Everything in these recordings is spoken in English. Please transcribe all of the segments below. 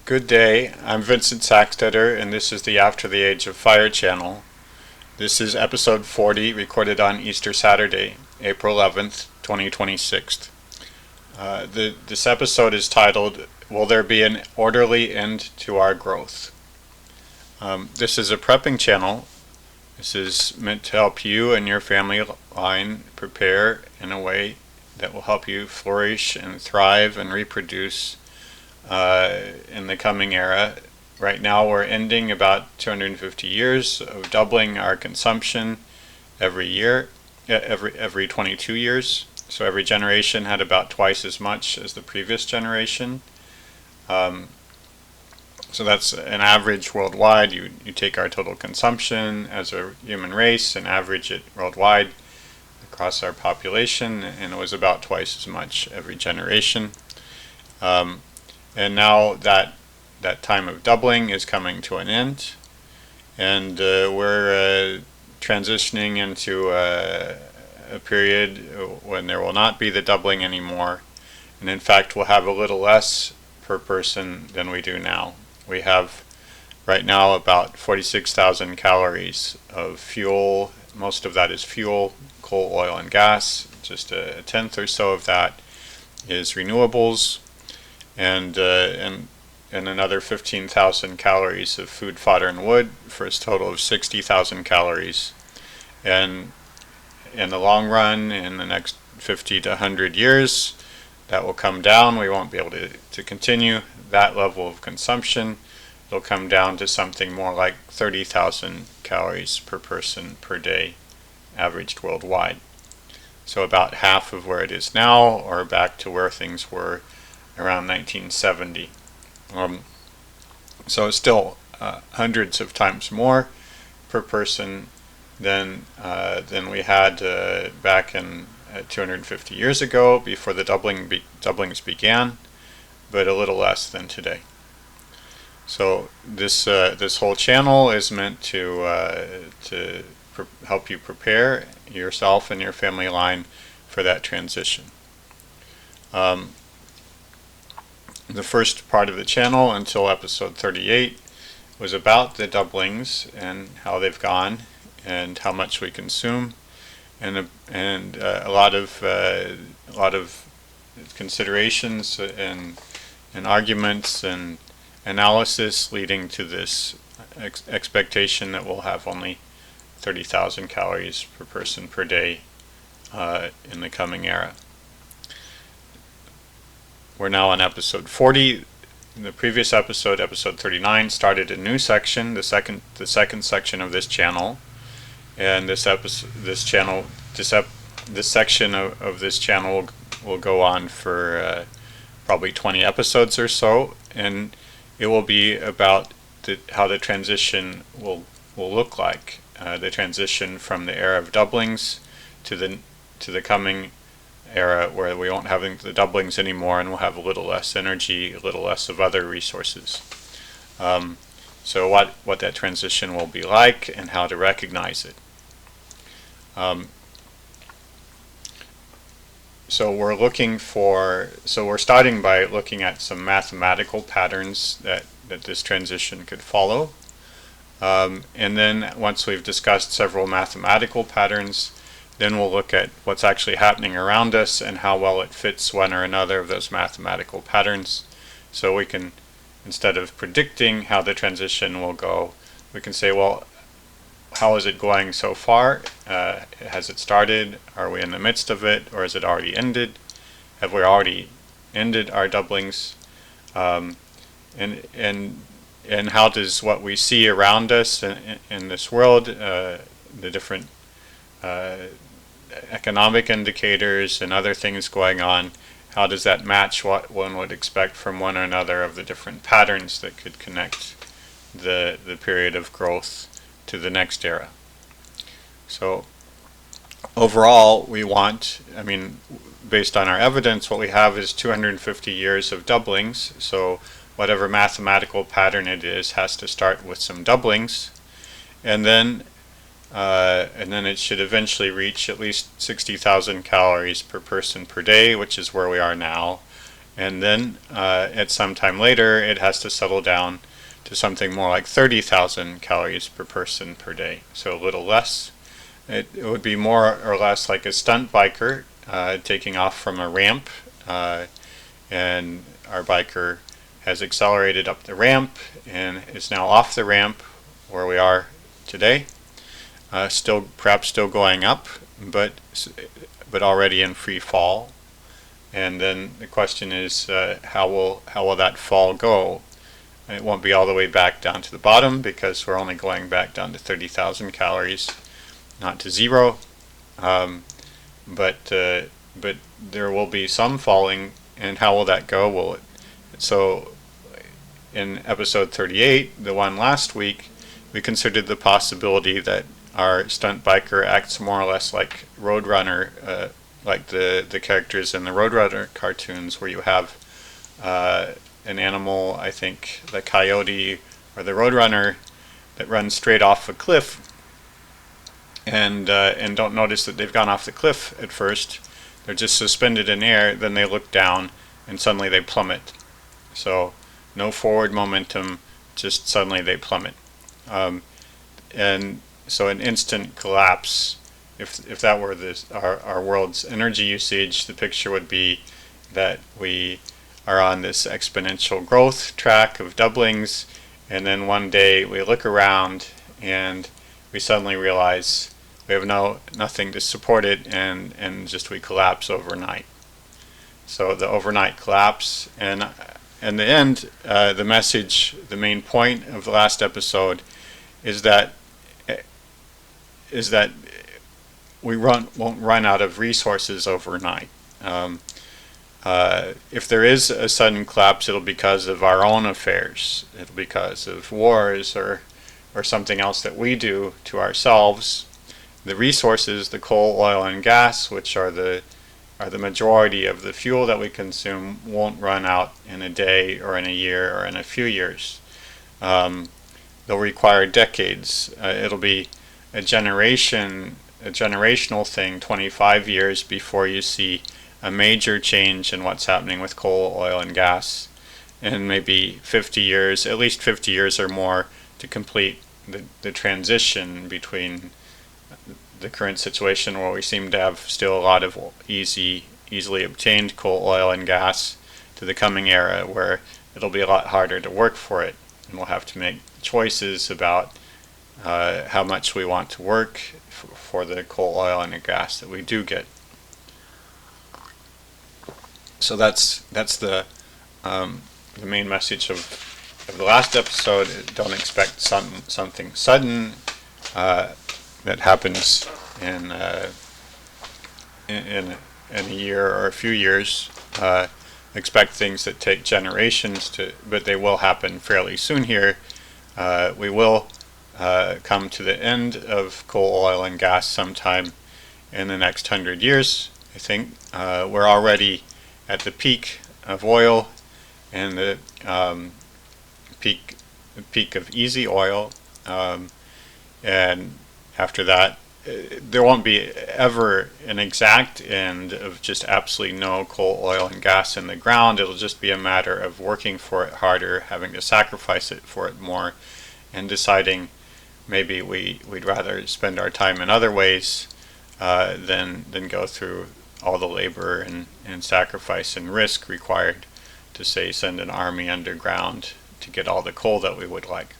Good day, I'm Vincent Saxtetter, and this is the After the Age of Fire channel. This is episode 40, recorded on Easter Saturday, April 11th, 2026. This episode is titled, Will There Be an Orderly End to Our Growth? This is a prepping channel. This is meant to help you and your family line prepare in a way that will help you flourish and thrive and reproduce in the coming era. Right now we're ending about 250 years of doubling our consumption every year, every 22 years. So every generation had about twice as much as the previous generation. So that's an average worldwide. You take our total consumption as a human race and average it worldwide across our population, and it was about twice as much every generation. And now that time of doubling is coming to an end, and we're transitioning into a period when there will not be the doubling anymore, and in fact we'll have a little less per person than we do now. We have right now about 46,000 calories of fuel. Most of that is fuel, coal, oil, and gas. Just a tenth or so of that is renewables, and another 15,000 calories of food, fodder, and wood, for a total of 60,000 calories. And in the long run, in the next 50 to 100 years, that will come down. We won't be able to continue that level of consumption. It'll come down to something more like 30,000 calories per person per day, averaged worldwide. So about half of where it is now, or back to where things were around 1970. So it's still hundreds of times more per person than we had back in 250 years ago, before the doublings began, but a little less than today. So this whole channel is meant to help you prepare yourself and your family line for that transition. The first part of the channel, until episode 38, was about the doublings and how they've gone and how much we consume, and a lot of considerations and arguments and analysis leading to this expectation that we'll have only 30,000 calories per person per day in the coming era. We're now on episode 40. In the previous episode, episode 39, started a new section, the second section of this channel, and this section of this channel will go on for probably 20 episodes or so, and it will be about how the transition will look like, the transition from the era of doublings to the coming era, where we won't have the doublings anymore, and we'll have a little less energy, a little less of other resources. So what that transition will be like and how to recognize it. So we're starting by looking at some mathematical patterns that this transition could follow. And then once we've discussed several mathematical patterns, then we'll look at what's actually happening around us and how well it fits one or another of those mathematical patterns. So we can, instead of predicting how the transition will go, we can say, well, how is it going so far? Has it started? Are we in the midst of it? Or has it already ended? Have we already ended our doublings? And how does what we see around us in this world, the different economic indicators and other things going on, how does that match what one would expect from one or another of the different patterns that could connect the period of growth to the next era? So overall, based on our evidence, what we have is 250 years of doublings. So whatever mathematical pattern it is has to start with some doublings, and then it should eventually reach at least 60,000 calories per person per day, which is where we are now, and then at some time later it has to settle down to something more like 30,000 calories per person per day, so a little less. It would be more or less like a stunt biker taking off from a ramp, and our biker has accelerated up the ramp and is now off the ramp where we are today, perhaps still going up, but already in free fall. And then the question is, how will that fall go? It won't be all the way back down to the bottom because we're only going back down to 30,000 calories, not to zero. But there will be some falling, and how will that go? So in episode 38, the one last week, we considered the possibility that our stunt biker acts more or less like Roadrunner, like the characters in the Roadrunner cartoons, where you have an animal, I think the coyote or the Roadrunner, that runs straight off a cliff, and don't notice that they've gone off the cliff at first. They're just suspended in air, then they look down and suddenly they plummet. So no forward momentum, just suddenly they plummet. And so an instant collapse, if that were our world's energy usage, the picture would be that we are on this exponential growth track of doublings, and then one day we look around and we suddenly realize we have nothing to support it, and just we collapse overnight. So the overnight collapse, and in the end, the message, the main point of the last episode is that we won't run out of resources overnight. If there is a sudden collapse, it'll be because of our own affairs. It'll be because of wars or something else that we do to ourselves. The resources, the coal, oil, and gas, which are the majority of the fuel that we consume, won't run out in a day or in a year or in a few years. They'll require decades. It'll be a generational thing, 25 years before you see a major change in what's happening with coal, oil, and gas, and maybe 50 years, at least 50 years or more, to complete the transition between the current situation where we seem to have still a lot of easily obtained coal, oil, and gas, to the coming era where it'll be a lot harder to work for it, and we'll have to make choices about how much we want to work for the coal, oil, and the gas that we do get. So that's the main message of the last episode. Don't expect something sudden that happens in a year or a few years. Expect things that take generations but they will happen fairly soon here. We will come to the end of coal, oil, and gas sometime in the next 100 years, I think. We're already at the peak of oil and the peak of easy oil, and after that there won't be ever an exact end of just absolutely no coal, oil, and gas in the ground. It'll just be a matter of working for it harder, having to sacrifice it for it more, and deciding maybe we'd rather spend our time in other ways than go through all the labor and sacrifice and risk required to, say, send an army underground to get all the coal that we would like.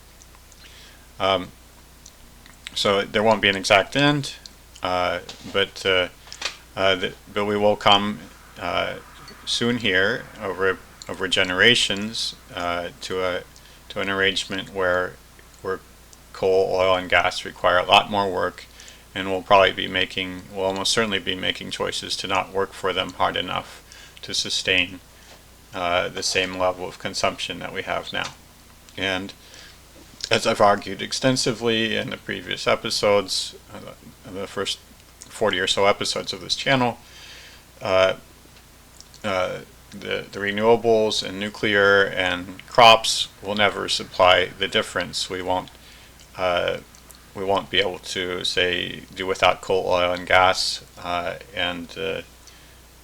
So there won't be an exact end, but we will come soon here over generations to an arrangement where coal, oil, and gas require a lot more work, and we'll almost certainly be making choices to not work for them hard enough to sustain the same level of consumption that we have now. And as I've argued extensively in the previous episodes, the first 40 or so episodes of this channel, the renewables and nuclear and crops will never supply the difference. We won't be able to, say, do without coal, oil, and gas, and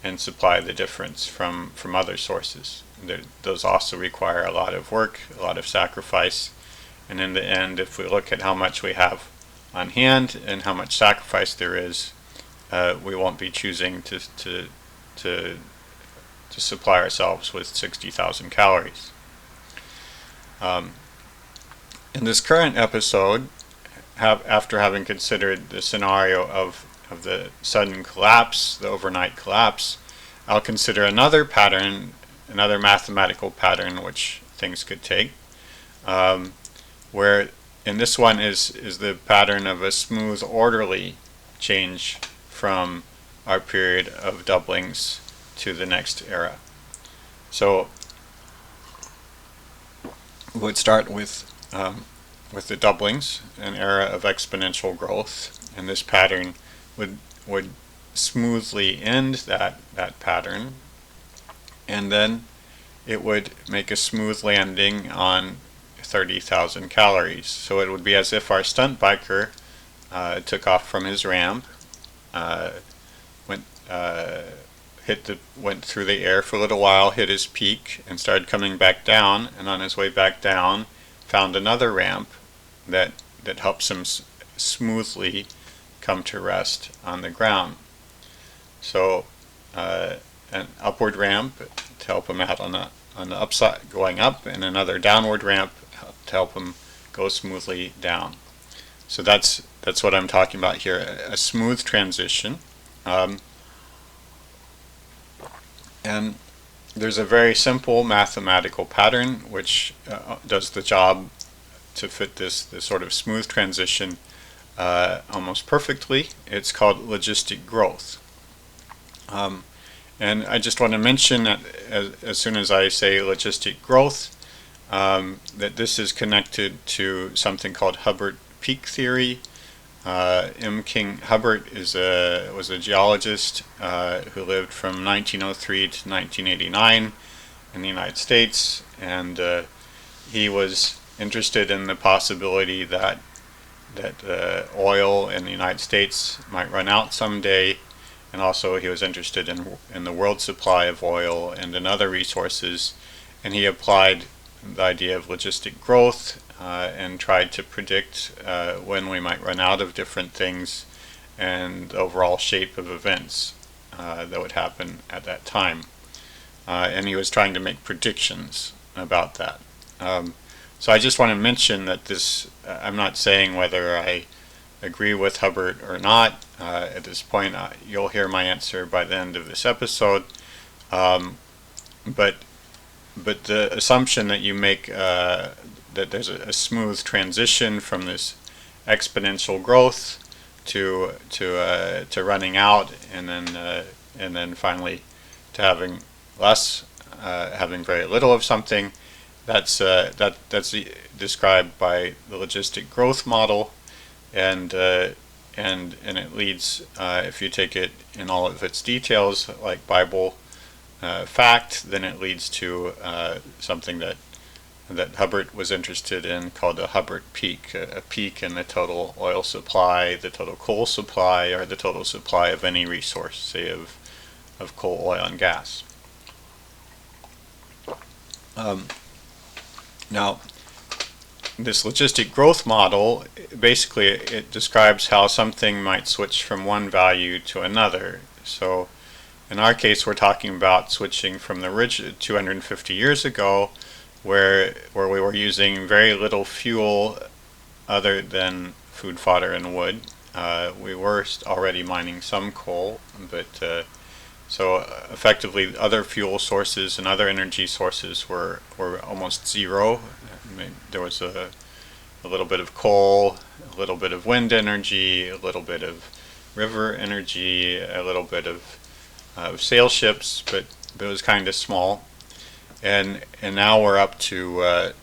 and supply the difference from other sources. Those also require a lot of work, a lot of sacrifice, and in the end, if we look at how much we have on hand and how much sacrifice there is, we won't be choosing to supply ourselves with 60,000 calories. In this current episode, after having considered the scenario of the sudden collapse, the overnight collapse, I'll consider another pattern, another mathematical pattern which things could take, where in this one is the pattern of a smooth, orderly change from our period of doublings to the next era. So we would start with the doublings, an era of exponential growth, and this pattern would smoothly end that pattern, and then it would make a smooth landing on 30,000 calories. So it would be as if our stunt biker took off from his ramp, went through the air for a little while, hit his peak, and started coming back down, and on his way back down found another ramp that helps him smoothly come to rest on the ground. So an upward ramp to help him out on the upside going up, and another downward ramp to help him go smoothly down. So that's what I'm talking about here, a smooth transition. And there's a very simple mathematical pattern which does the job to fit this sort of smooth transition almost perfectly. It's called logistic growth. And I just want to mention that as soon as I say logistic growth, that this is connected to something called Hubbard peak theory. M. King Hubbard was a geologist who lived from 1903 to 1989 in the United States, and he was interested in the possibility that oil in the United States might run out someday, and also he was interested in the world supply of oil and in other resources, and he applied the idea of logistic growth and tried to predict when we might run out of different things and the overall shape of events that would happen at that time. And he was trying to make predictions about that. So I just want to mention that this, I'm not saying whether I agree with Hubbard or not. At this point, you'll hear my answer by the end of this episode. But the assumption that you make that there's a smooth transition from this exponential growth to running out, and then finally to having less, having very little of something. That's described by the logistic growth model, and it leads, if you take it in all of its details, like Bible fact, then it leads to something that Hubbard was interested in, called a Hubbard peak, a peak in the total oil supply, the total coal supply, or the total supply of any resource, say of coal, oil, and gas. Now, this logistic growth model, basically it describes how something might switch from one value to another. So in our case, we're talking about switching from the original 250 years ago, where we were using very little fuel other than food, fodder, and wood. We were already mining some coal, but so effectively other fuel sources and other energy sources were almost zero. I mean, there was a little bit of coal, a little bit of wind energy, a little bit of river energy, a little bit of sail ships, but it was kind of small. And now we're up to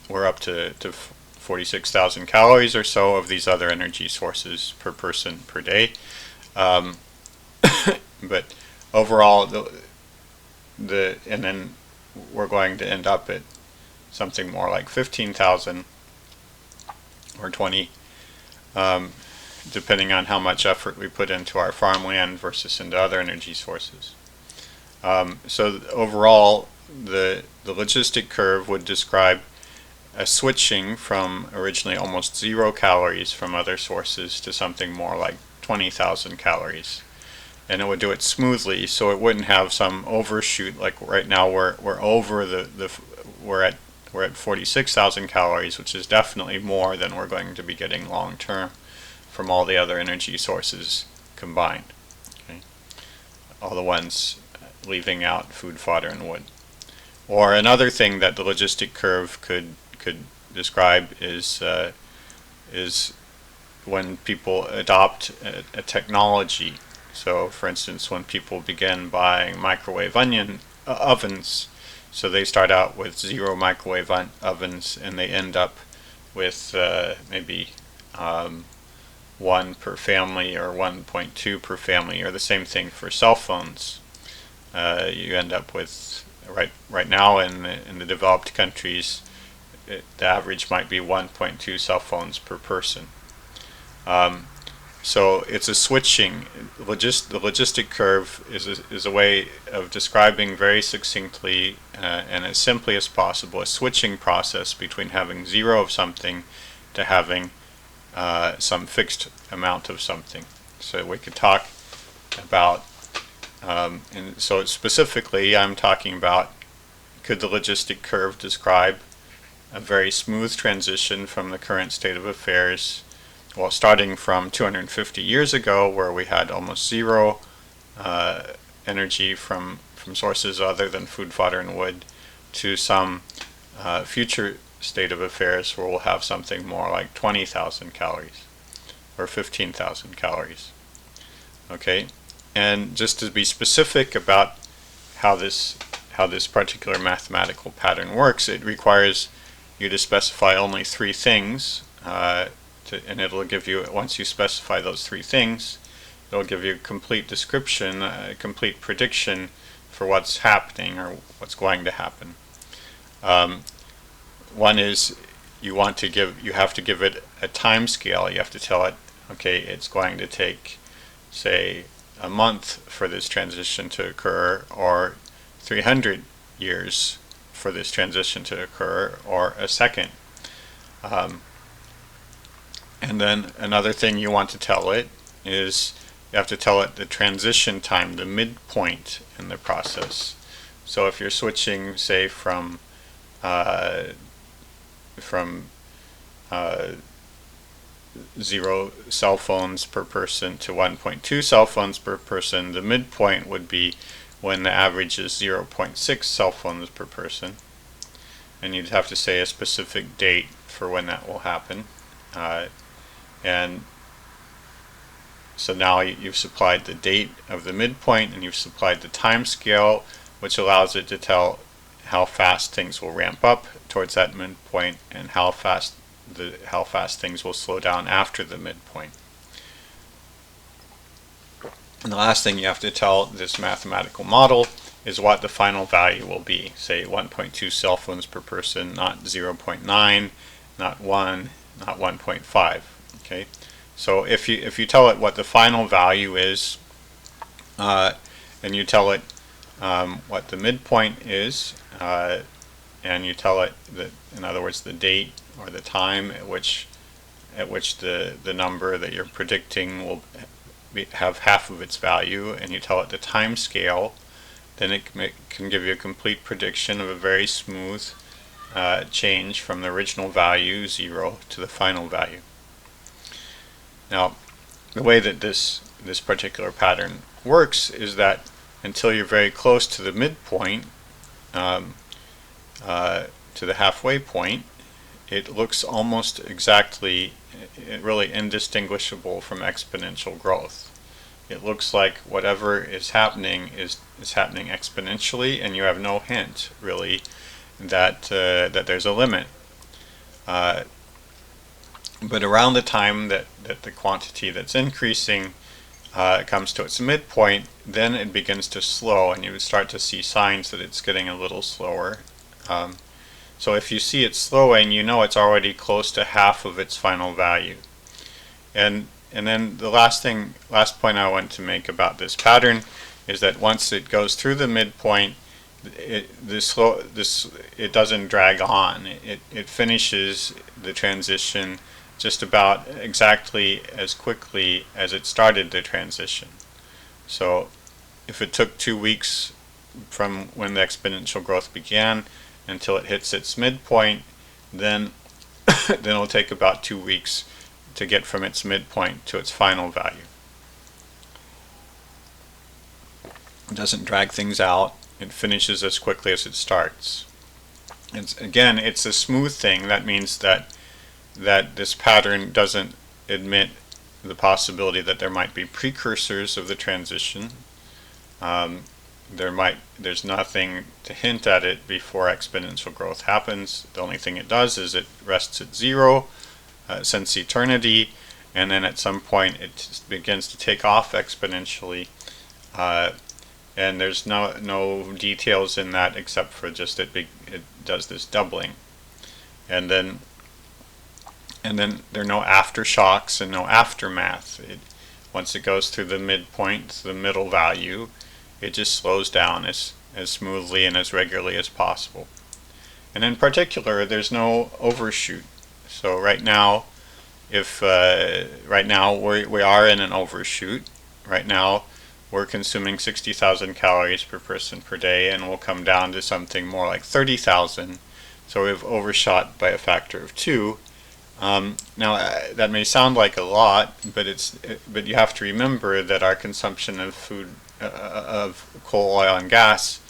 we're up to 46,000 calories or so of these other energy sources per person per day. But overall, and then we're going to end up at something more like 15,000 or 20. depending on how much effort we put into our farmland versus into other energy sources. So overall, the logistic curve would describe a switching from originally almost 0 calories from other sources to something more like 20,000 calories. And it would do it smoothly, so it wouldn't have some overshoot. Like right now, we're over we're at 46,000 calories, which is definitely more than we're going to be getting long term from all the other energy sources combined. Okay? All the ones leaving out food, fodder, and wood. Or another thing that the logistic curve could describe is when people adopt a technology. So, for instance, when people begin buying microwave ovens, so they start out with 0 microwave ovens, and they end up with maybe 1 per family or 1.2 per family, or the same thing for cell phones. You end up with right now in the developed countries, the average might be 1.2 cell phones per person. So it's a switching. The logistic curve is a way of describing very succinctly and as simply as possible a switching process between having 0 of something to having some fixed amount of something. So we could talk about, and so specifically I'm talking about, could the logistic curve describe a very smooth transition from the current state of affairs, well, starting from 250 years ago, where we had almost 0 energy from sources other than food, fodder, and wood, to some future state of affairs where we'll have something more like 20,000 calories or 15,000 calories. Okay, and just to be specific about how this particular mathematical pattern works, it requires you to specify only 3 things. And it'll give you, once you specify those 3 things, it'll give you a complete description, a complete prediction for what's happening or what's going to happen. One is you have to give it a time scale. You have to tell it, okay, it's going to take, say, a month for this transition to occur, or 300 years for this transition to occur, or a second. And then another thing you want to tell it is you have to tell it the transition time, the midpoint in the process. So if you're switching, say, from 0 cell phones per person to 1.2 cell phones per person, the midpoint would be when the average is 0.6 cell phones per person. And you'd have to say a specific date for when that will happen. And so now you've supplied the date of the midpoint, and you've supplied the time scale, which allows it to tell how fast things will ramp up towards that midpoint and how fast things will slow down after the midpoint. And the last thing you have to tell this mathematical model is what the final value will be. Say 1.2 cell phones per person, not 0.9, not 1, not 1.5. Okay, so if you tell it what the final value is, and you tell it what the midpoint is, and you tell it that, in other words, the date or the time at which the number that you're predicting will have half of its value, and you tell it the time scale, then it can give you a complete prediction of a very smooth change from the original value 0 to the final value. Now, the way that this particular pattern works is that until you're very close to the midpoint, to the halfway point, it looks almost exactly, really indistinguishable from exponential growth. It looks like whatever is happening is happening exponentially, and you have no hint, really, that there's a limit. But around the time that the quantity that's increasing comes to its midpoint, then it begins to slow, and you would start to see signs that it's getting a little slower. So if you see it slowing, you know it's already close to half of its final value. And then the last point I want to make about this pattern is that once it goes through the midpoint, it doesn't drag on. It finishes the transition just about exactly as quickly as it started the transition. So if it took 2 weeks from when the exponential growth began until it hits its midpoint, then it'll take about 2 weeks to get from its midpoint to its final value. It doesn't drag things out. It finishes as quickly as it starts. Again, it's a smooth thing. That means that this pattern doesn't admit the possibility that there might be precursors of the transition. There's nothing to hint at it before exponential growth happens. The only thing it does is it rests at 0 since eternity, and then at some point it begins to take off exponentially. And there's no details in that except for just it does this doubling, and then there are no aftershocks and no aftermath. Once it goes through the midpoint, the middle value, it just slows down as smoothly and as regularly as possible. And in particular, there's no overshoot. So right now, right now we are in an overshoot. Right now, we're consuming 60,000 calories per person per day, and we'll come down to something more like 30,000. So we've overshot by a factor of 2. Now that may sound like a lot, but you have to remember that our consumption of food, of coal, oil, and gas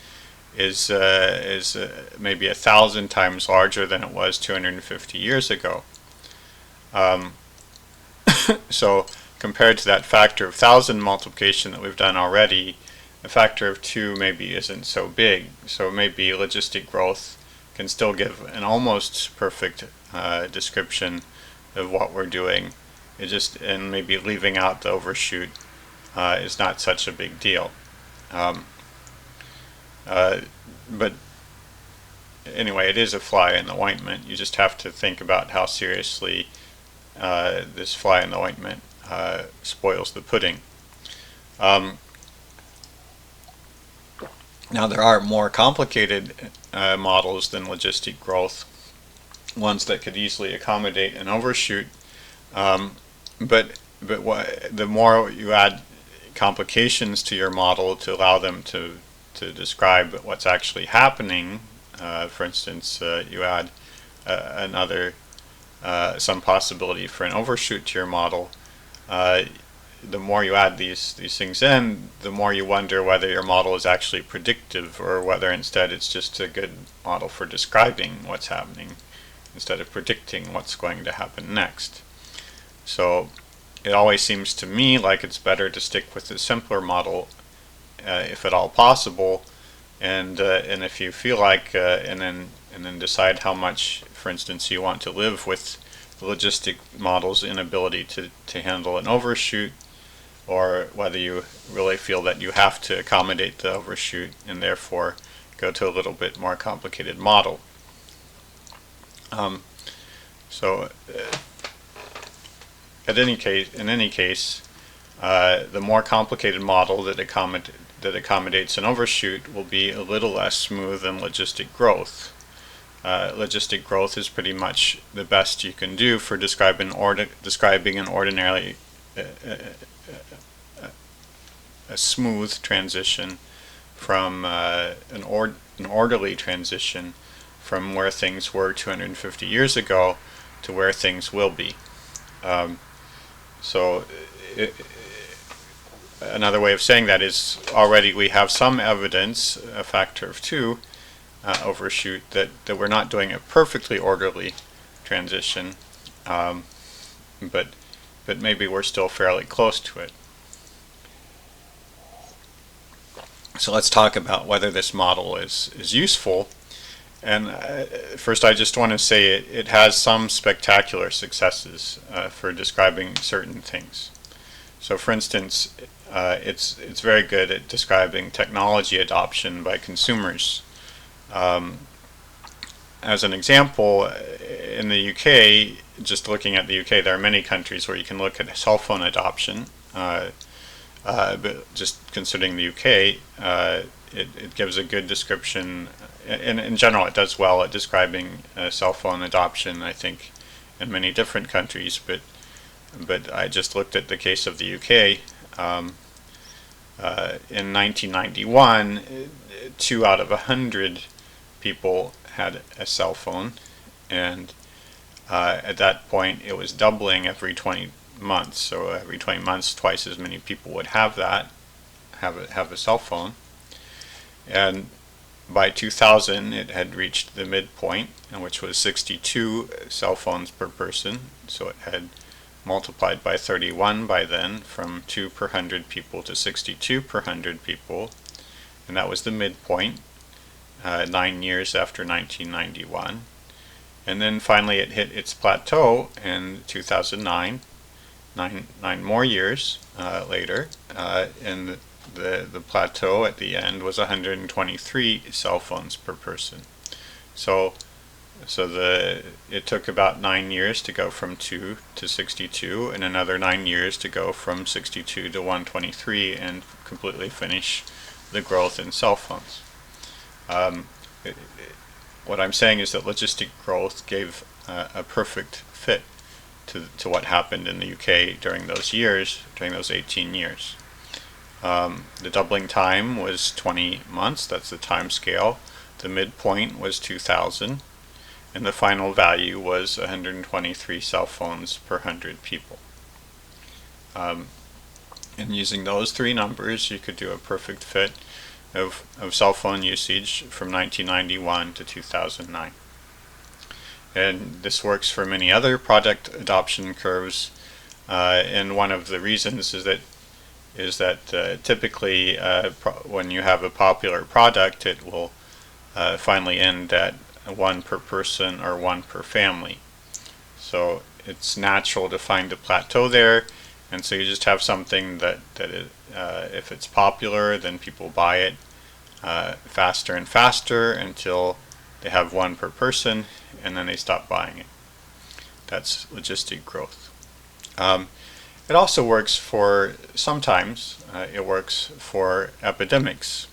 is maybe 1,000 times larger than it was 250 years ago. So compared to that factor of 1,000 multiplication that we've done already, a factor of 2 maybe isn't so big. So maybe logistic growth can still give an almost perfect description of what we're doing. And maybe leaving out the overshoot is not such a big deal. But anyway, it is a fly in the ointment. You just have to think about how seriously this fly in the ointment spoils the pudding. Now there are more complicated models than logistic growth, ones that could easily accommodate an overshoot, but the more you add complications to your model to allow them to describe what's actually happening, for instance, you add some possibility for an overshoot to your model, the more you add these things in, the more you wonder whether your model is actually predictive or whether instead it's just a good model for describing what's happening instead of predicting what's going to happen next. So it always seems to me like it's better to stick with the simpler model if at all possible, and if you feel like and then decide how much, for instance, you want to live with the logistic model's inability to handle an overshoot, or whether you really feel that you have to accommodate the overshoot and therefore go to a little bit more complicated model. In any case, the more complicated model that accommodates an overshoot will be a little less smooth than logistic growth. Logistic growth is pretty much the best you can do for describing an ordinarily a smooth transition from an orderly transition from where things were 250 years ago to where things will be. Another way of saying that is already we have some evidence, a factor of 2 overshoot, that we're not doing a perfectly orderly transition, but maybe we're still fairly close to it. So let's talk about whether this model is useful. And first I just want to say it has some spectacular successes for describing certain things. So for instance, it's very good at describing technology adoption by consumers. as an example, in the UK, just looking at the UK, there are many countries where you can look at cell phone adoption. But just considering the UK, it gives a good description. In general, it does well at describing cell phone adoption, I think, in many different countries. But I just looked at the case of the UK. In 1991, 2 out of 100 people had a cell phone, and at that point it was doubling every 20 months. So every 20 months, twice as many people would have a cell phone. And by 2000, it had reached the midpoint, which was 62 cell phones per person. So it had multiplied by 31 by then, from 2 per 100 people to 62 per 100 people, and that was the midpoint, 9 years after 1991. And then finally it hit its plateau in 2009, nine more years later, and the plateau at the end was 123 cell phones per person. So it took about 9 years to go from 2 to 62, and another 9 years to go from 62 to 123 and completely finish the growth in cell phones. What I'm saying is that logistic growth gave a perfect fit to what happened in the UK during those years, during those 18 years. The doubling time was 20 months, that's the time scale. The midpoint was 2000. And the final value was 123 cell phones per 100 people. And using those 3 numbers, you could do a perfect fit of cell phone usage from 1991 to 2009. And this works for many other product adoption curves. And one of the reasons is that typically when you have a popular product, it will finally end at 1 per person or 1 per family. So it's natural to find a plateau there, and so you just have something that if it's popular, then people buy it faster and faster until they have 1 per person, and then they stop buying it. That's logistic growth. It also works for, sometimes it works for epidemics.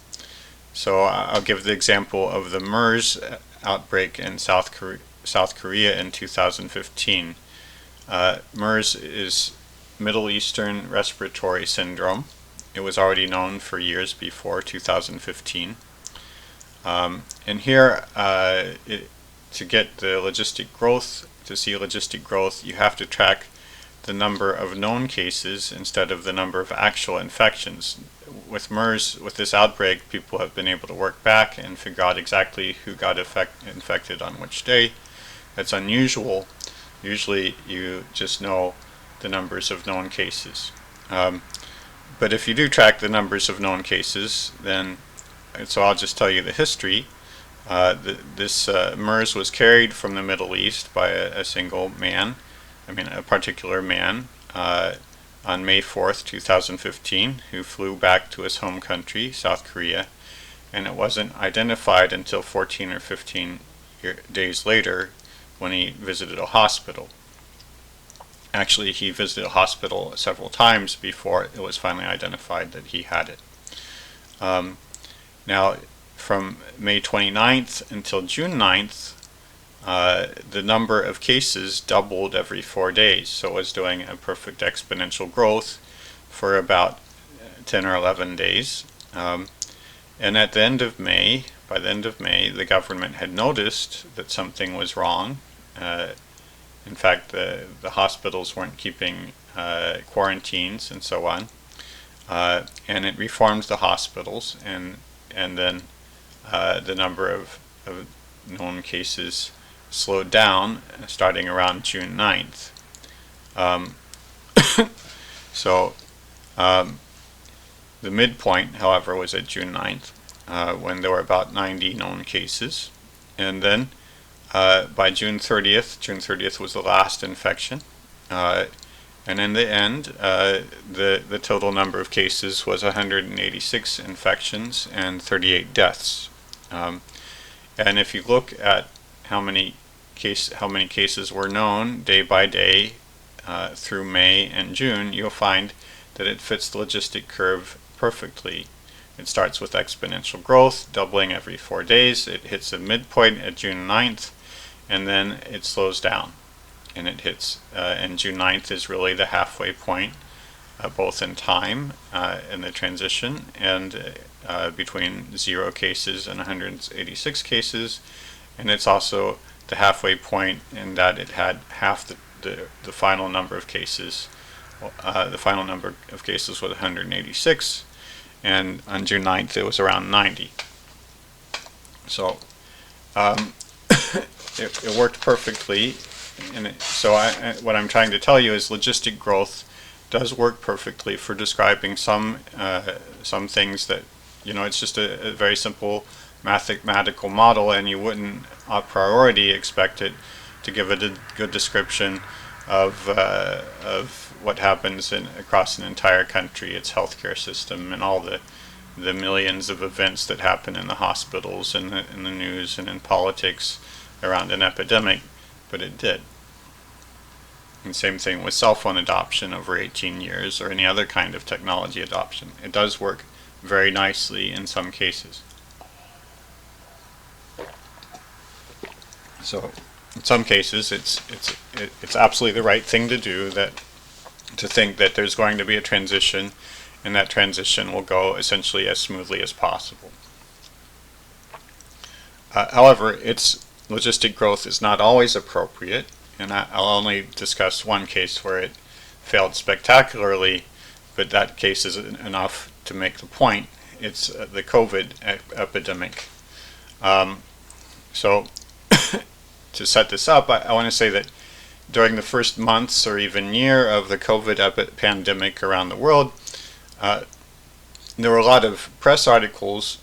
So I'll give the example of the MERS outbreak in South Korea in 2015. MERS is Middle Eastern Respiratory Syndrome. It was already known for years before 2015. And here, to get the logistic growth, to see logistic growth, you have to track the number of known cases instead of the number of actual infections. With MERS, with this outbreak, people have been able to work back and figure out exactly who got infected on which day. That's unusual. Usually you just know the numbers of known cases. But if you do track the numbers of known cases, then, so I'll just tell you the history. This MERS was carried from the Middle East by a single man, a particular man, on May 4th, 2015, who flew back to his home country, South Korea, and it wasn't identified until 14 or 15 days later when he visited a hospital. Actually, he visited a hospital several times before it was finally identified that he had it. Now, from May 29th until June 9th, the number of cases doubled every 4 days, so it was doing a perfect exponential growth for about 10 or 11 days. And at the end of May, by the end of May, the government had noticed that something was wrong. In fact, the hospitals weren't keeping quarantines and so on. And it reformed the hospitals, and then the number of known cases slowed down starting around June 9th. So the midpoint, however, was at June 9th when there were about 90 known cases. And then by June 30th was the last infection. And in the end, the total number of cases was 186 infections and 38 deaths. And if you look at how many cases were known day by day through May and June, you'll find that it fits the logistic curve perfectly. It starts with exponential growth, doubling every 4 days. It hits a midpoint at June 9th, and then it slows down. And it hits, and June 9th is really the halfway point, both in time in the transition, and between 0 cases and 186 cases. And it's also the halfway point in that it had half the final number of cases. The final number of cases was 186, and on June 9th it was around 90. So it worked perfectly. And so what I'm trying to tell you is logistic growth does work perfectly for describing some things that, it's just a very simple mathematical model, and you wouldn't a priori expect it to give it a good description of what happens across an entire country, its healthcare system, and all the millions of events that happen in the hospitals and in the news and in politics around an epidemic, but it did. And same thing with cell phone adoption over 18 years or any other kind of technology adoption. It does work very nicely in some cases. So in some cases it's absolutely the right thing to do, to think that there's going to be a transition, and that transition will go essentially as smoothly as possible. However, logistic growth is not always appropriate, and I'll only discuss one case where it failed spectacularly, but that case is enough to make the point. It's the COVID epidemic. So to set this up, I want to say that during the first months or even year of the COVID pandemic around the world, there were a lot of press articles,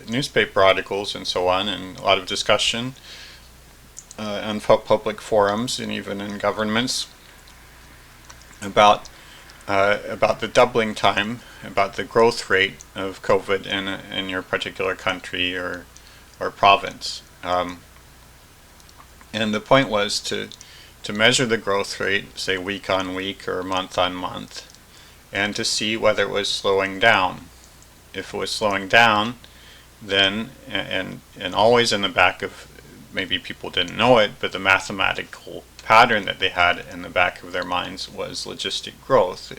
newspaper articles, and so on, and a lot of discussion on public forums and even in governments about the doubling time, about the growth rate of COVID in your particular country or province. And the point was to measure the growth rate, say week on week or month on month, and to see whether it was slowing down. If it was slowing down, then, and always in the back of, maybe people didn't know it, but the mathematical pattern that they had in the back of their minds was logistic growth.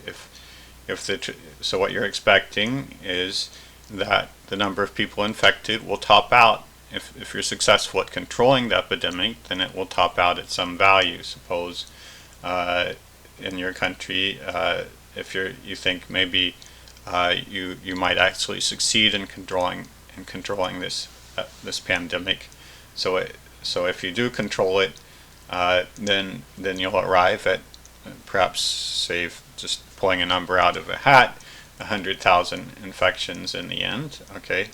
So what you're expecting is that the number of people infected will top out. If you're successful at controlling the epidemic, then it will top out at some value. Suppose in your country, if you think maybe you might actually succeed in controlling this pandemic. So if you do control it, then you'll arrive at perhaps, say, just pulling a number out of a hat, 100,000 infections in the end. Okay.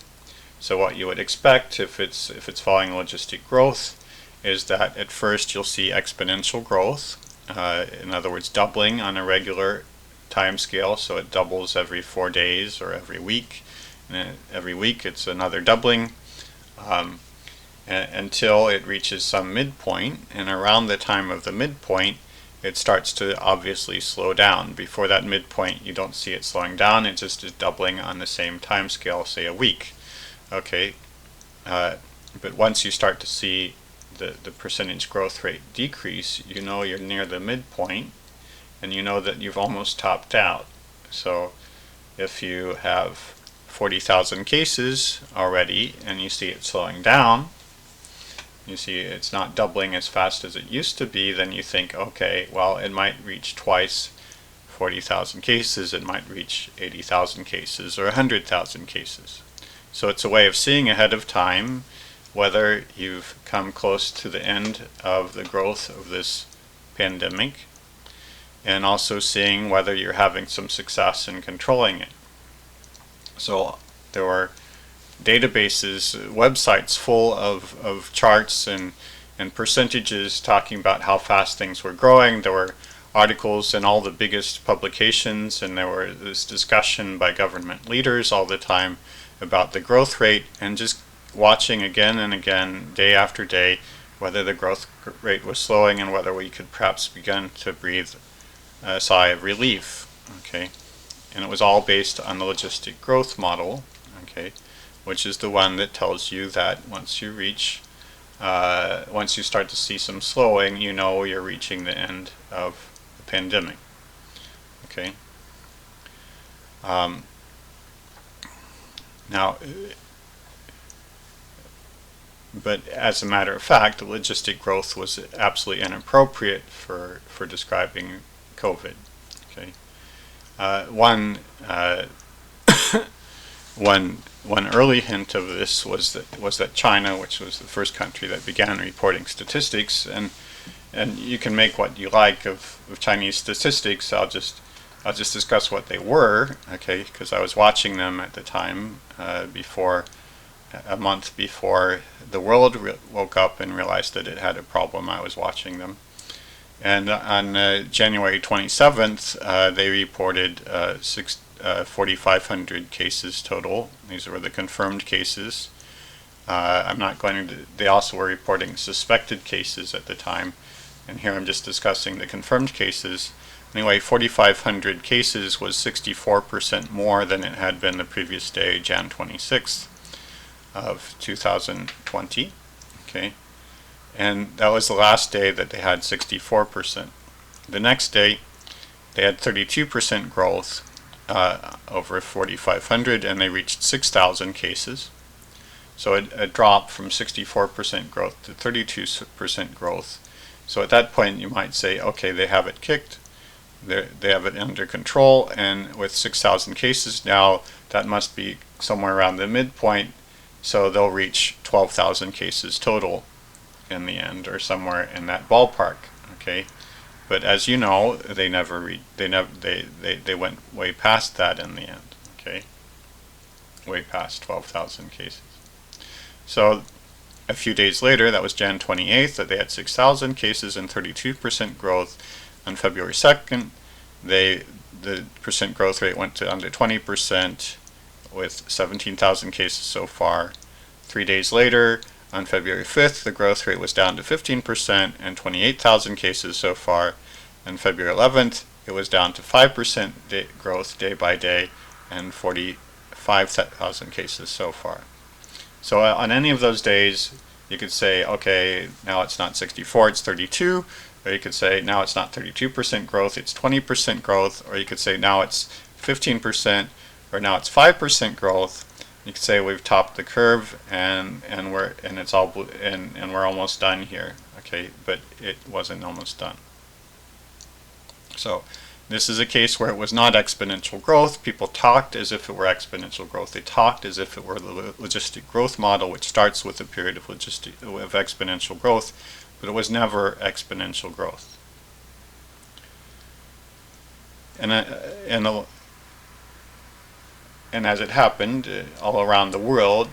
So what you would expect if it's following logistic growth is that at first you'll see exponential growth, in other words doubling on a regular time scale, so it doubles every 4 days or every week, and every week it's another doubling, until it reaches some midpoint, and around the time of the midpoint it starts to obviously slow down. Before that midpoint you don't see it slowing down, it just is doubling on the same time scale, say a week. Okay, but once you start to see the percentage growth rate decrease, you know you're near the midpoint, and you know that you've almost topped out. So if you have 40,000 cases already and you see it slowing down, you see it's not doubling as fast as it used to be, then you think, okay, well, it might reach twice 40,000 cases, it might reach 80,000 cases or 100,000 cases. So it's a way of seeing ahead of time whether you've come close to the end of the growth of this pandemic, and also seeing whether you're having some success in controlling it. So there were databases, websites full of charts and percentages talking about how fast things were growing. There were articles in all the biggest publications, and there were this discussion by government leaders all the time about the growth rate, and just watching again and again, day after day, whether the growth rate was slowing, and whether we could perhaps begin to breathe a sigh of relief. Okay, and it was all based on the logistic growth model. Okay, which is the one that tells you that once you start to see some slowing, you know you're reaching the end of the pandemic. Okay. Now, but as a matter of fact, the logistic growth was absolutely inappropriate for describing COVID. Okay. One early hint of this was that China, which was the first country that began reporting statistics, and you can make what you like of Chinese statistics. I'll just discuss what they were, okay? Because I was watching them at the time, a month before the world woke up and realized that it had a problem. I was watching them. And on January 27th, they reported 4,500 cases total. These were the confirmed cases. I'm not going to. They also were reporting suspected cases at the time, and here I'm just discussing the confirmed cases. Anyway, 4,500 cases was 64% more than it had been the previous day, Jan 26th of 2020. Okay. And that was the last day that they had 64%. The next day, they had 32% growth over 4,500, and they reached 6,000 cases. So a drop from 64% growth to 32% growth. So at that point, you might say, okay, they have it kicked. They have it under control, and with 6,000 cases now, that must be somewhere around the midpoint. So they'll reach 12,000 cases total in the end, or somewhere in that ballpark. Okay, but as you know, they went way past that in the end. Okay, way past 12,000 cases. So a few days later, that was Jan 28th, that they had 6,000 cases and 32% growth. On February 2nd, the percent growth rate went to under 20% with 17,000 cases so far. 3 days later, on February 5th, the growth rate was down to 15% and 28,000 cases so far. On February 11th, it was down to 5% growth day by day and 45,000 cases so far. So on any of those days, you could say, okay, now it's not 64, it's 32. Or you could say, now it's not 32% growth, it's 20% growth. Or you could say, now it's 15%, or now it's 5% growth. You could say we've topped the curve, and we're almost done here. Okay, but it wasn't almost done. So this is a case where it was not exponential growth. People talked as if it were exponential growth. They talked as if it were the logistic growth model, which starts with a period of exponential growth, but it was never exponential growth. And as it happened all around the world,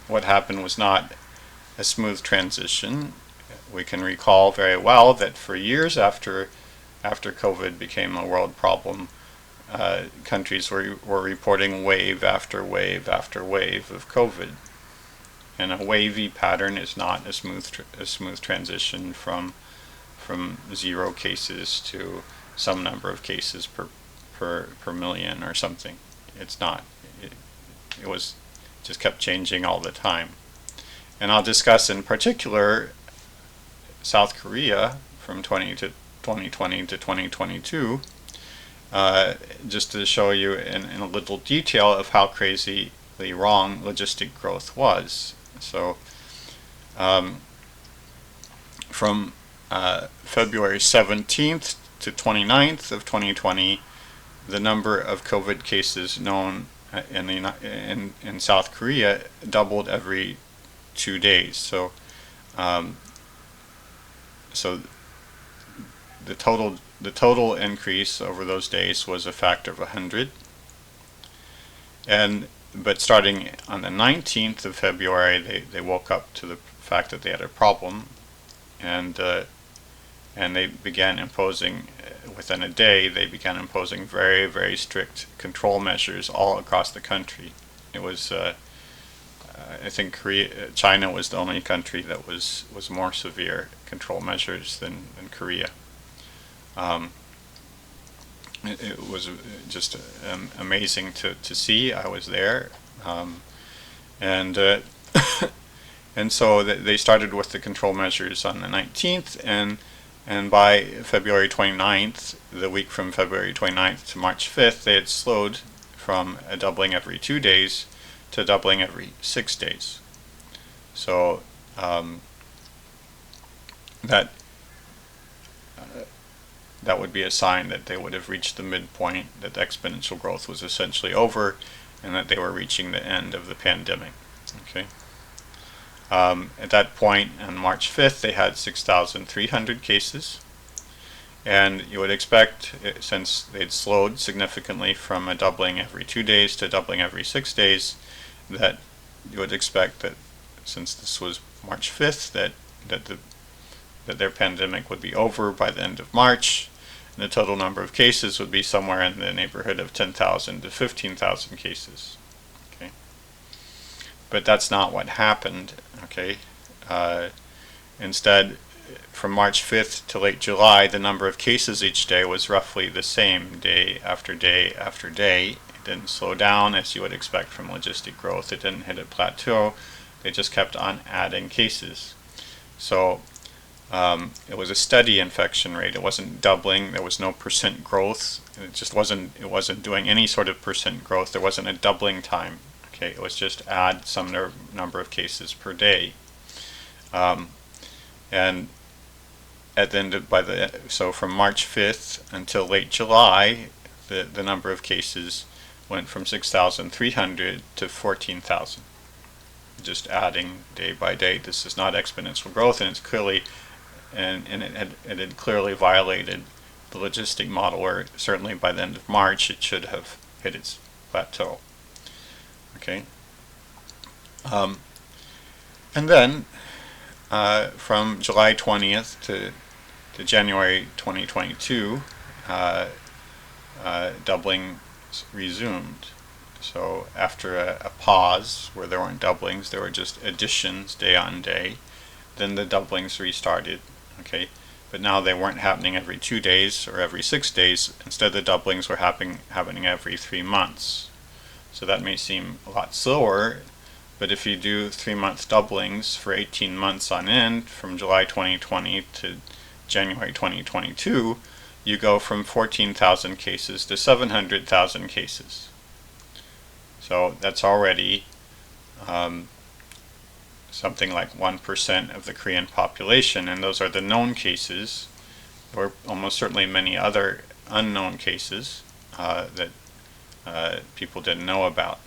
what happened was not a smooth transition. We can recall very well that for years after COVID became a world problem, countries were reporting wave after wave after wave of COVID. And a wavy pattern is not a smooth transition from 0 cases to some number of cases per million or something. It's not. It was just kept changing all the time. And I'll discuss in particular South Korea from 2020 to 2022, just to show you in a little detail of how crazily wrong logistic growth was. So from February 17th to 29th of 2020, the number of COVID cases known in South Korea doubled every 2 days. So the total increase over those days was a factor of 100. But starting on the 19th of February, they woke up to the fact that they had a problem, and they began imposing, within a day, they began imposing very, very strict control measures all across the country. It was I think China was the only country that was more severe control measures than Korea. Um, it was just amazing to see. I was there, and and so they started with the control measures on the 19th, and by February 29th, the week from February 29th to March 5th, they had slowed from a doubling every 2 days to doubling every 6 days. So that that would be a sign that they would have reached the midpoint, that the exponential growth was essentially over, and that they were reaching the end of the pandemic. Okay. At that point, on March 5th, they had 6,300 cases. And you would expect, since they'd slowed significantly from a doubling every 2 days to doubling every 6 days, that you would expect that since this was March 5th, that their pandemic would be over by the end of March, and the total number of cases would be somewhere in the neighborhood of 10,000 to 15,000 cases. Okay, but that's not what happened. Okay, instead, from March 5th to late July, the number of cases each day was roughly the same day after day after day. It didn't slow down as you would expect from logistic growth. It didn't hit a plateau. They just kept on adding cases. So it was a steady infection rate. It wasn't doubling. There was no percent growth. It just wasn't doing any sort of percent growth. There wasn't a doubling time. Okay, it was just add some number of cases per day. And at the end of, so from March 5th until late July, the number of cases went from 6,300 to 14,000. Just adding day by day. This is not exponential growth, and it's clearly, and it had clearly violated the logistic model, where certainly by the end of March it should have hit its plateau. Okay. And then from July 20th to January 2022, doubling resumed. So after a pause where there weren't doublings, there were just additions day on day, then the doublings restarted. Okay, but now they weren't happening every 2 days or every 6 days. Instead, the doublings were happening every 3 months. So that may seem a lot slower, but if you do 3-month doublings for 18 months on end, from July 2020 to January 2022, you go from 14,000 cases to 700,000 cases. So that's already something like 1% of the Korean population, and those are the known cases. There were almost certainly many other unknown cases that people didn't know about.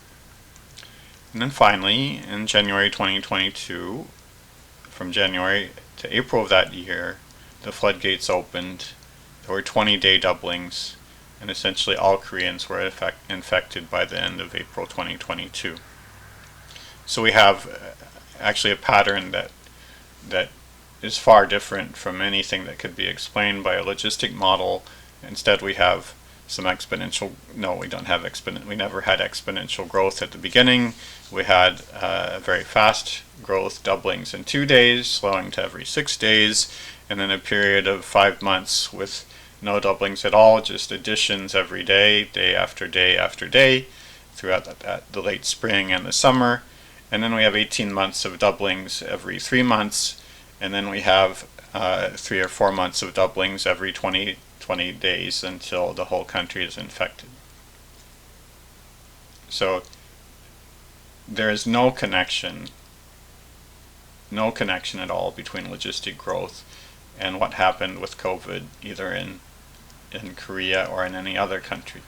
And then finally, in January 2022, from January to April of that year, the floodgates opened. There were 20-day doublings, and essentially all Koreans were infected by the end of April 2022. So we have actually a pattern that is far different from anything that could be explained by a logistic model. Instead, we have some exponential, no, we don't have we never had exponential growth at the beginning. We had very fast growth, doublings in 2 days, slowing to every 6 days, and then a period of 5 months with no doublings at all, just additions every day, day after day after day, throughout the late spring and the summer. And then we have 18 months of doublings every 3 months, and then we have 3 or 4 months of doublings every 20 days until the whole country is infected. So there is no connection at all between logistic growth and what happened with COVID, either in Korea or in any other country.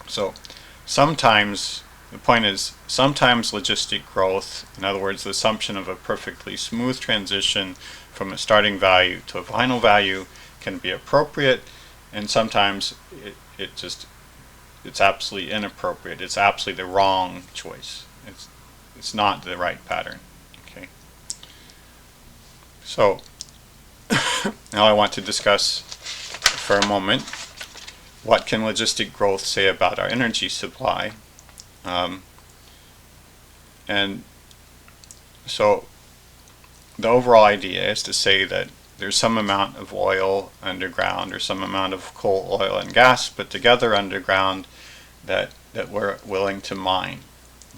So sometimes, the point is, sometimes logistic growth, in other words, the assumption of a perfectly smooth transition from a starting value to a final value, can be appropriate, and sometimes it's absolutely inappropriate. It's absolutely the wrong choice. It's not the right pattern. Okay. So now I want to discuss for a moment what can logistic growth say about our energy supply. And so the overall idea is to say that there's some amount of oil underground or some amount of coal, oil, and gas put together underground that we're willing to mine.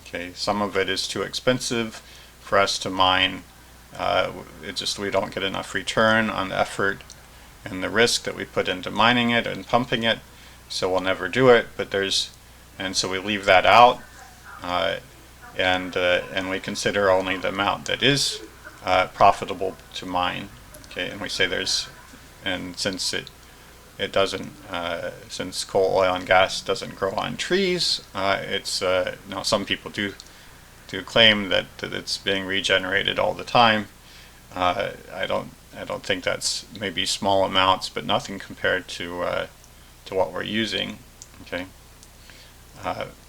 Okay, some of it is too expensive for us to mine. We don't get enough return on the effort and the risk that we put into mining it and pumping it, so we'll never do it. And so we leave that out, and we consider only the amount that is profitable to mine. Okay, and we say since it doesn't, since coal, oil, and gas doesn't grow on trees, now some people do claim that it's being regenerated all the time. I don't think that's, maybe small amounts, but nothing compared to what we're using. Okay,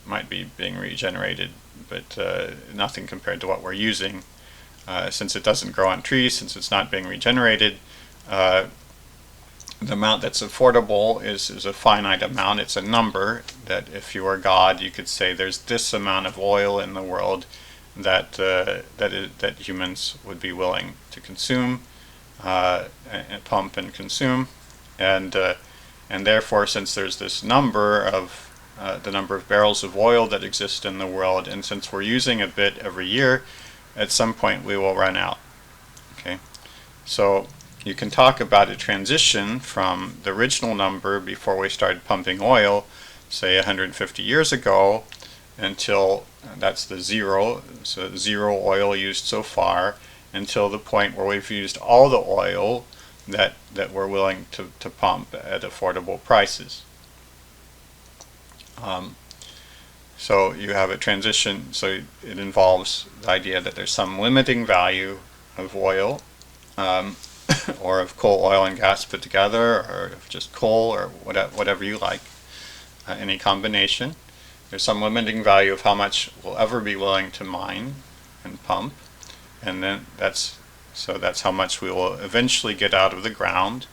might be being regenerated, but nothing compared to what we're using. Since it doesn't grow on trees, since it's not being regenerated, the amount that's affordable is a finite amount. It's a number that if you were God, you could say there's this amount of oil in the world that humans would be willing to consume, and pump and consume, and therefore, since there's this number of the number of barrels of oil that exist in the world, and since we're using a bit every year, at some point we will run out. Okay, so you can talk about a transition from the original number before we started pumping oil, say 150 years ago, until that's the zero, so zero oil used so far, until the point where we've used all the oil that we're willing to pump at affordable prices. So you have a transition, so it involves the idea that there's some limiting value of oil, or of coal, oil, and gas put together, or of just coal, or whatever you like, any combination. There's some limiting value of how much we'll ever be willing to mine and pump, and then that's how much we will eventually get out of the ground.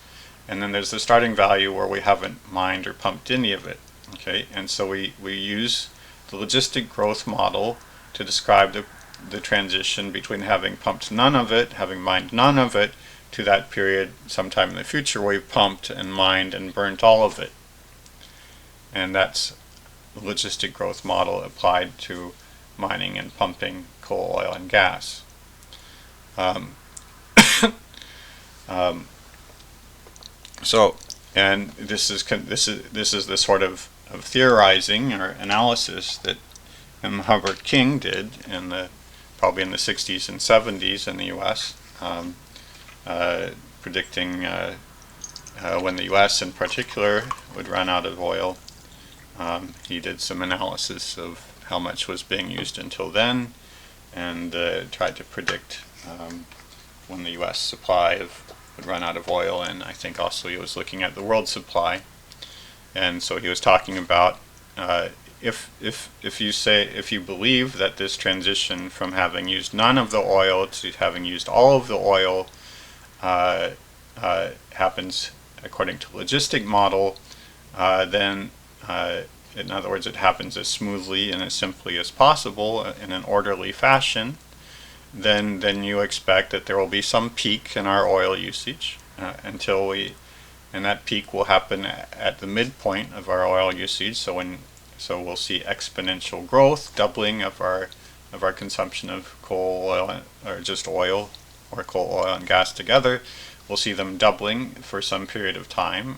And then there's the starting value where we haven't mined or pumped any of it. Okay, and so we use the logistic growth model to describe the transition between having pumped none of it, having mined none of it, to that period sometime in the future where we've pumped and mined and burnt all of it. And that's the logistic growth model applied to mining and pumping coal, oil, and gas. And this is the sort of theorizing or analysis that Hubbard King did probably in the 60s and 70s in the U.S., predicting when the U.S. in particular would run out of oil. He did some analysis of how much was being used until then, and tried to predict when the U.S. supply would run out of oil, and I think also he was looking at the world supply. And so he was talking about if you believe that this transition from having used none of the oil to having used all of the oil happens according to logistic model, then in other words, it happens as smoothly and as simply as possible in an orderly fashion, then you expect that there will be some peak in our oil usage and that peak will happen at the midpoint of our oil usage. So we'll see exponential growth, doubling of our consumption of coal, oil, or just oil, or coal, oil, and gas together. We'll see them doubling for some period of time,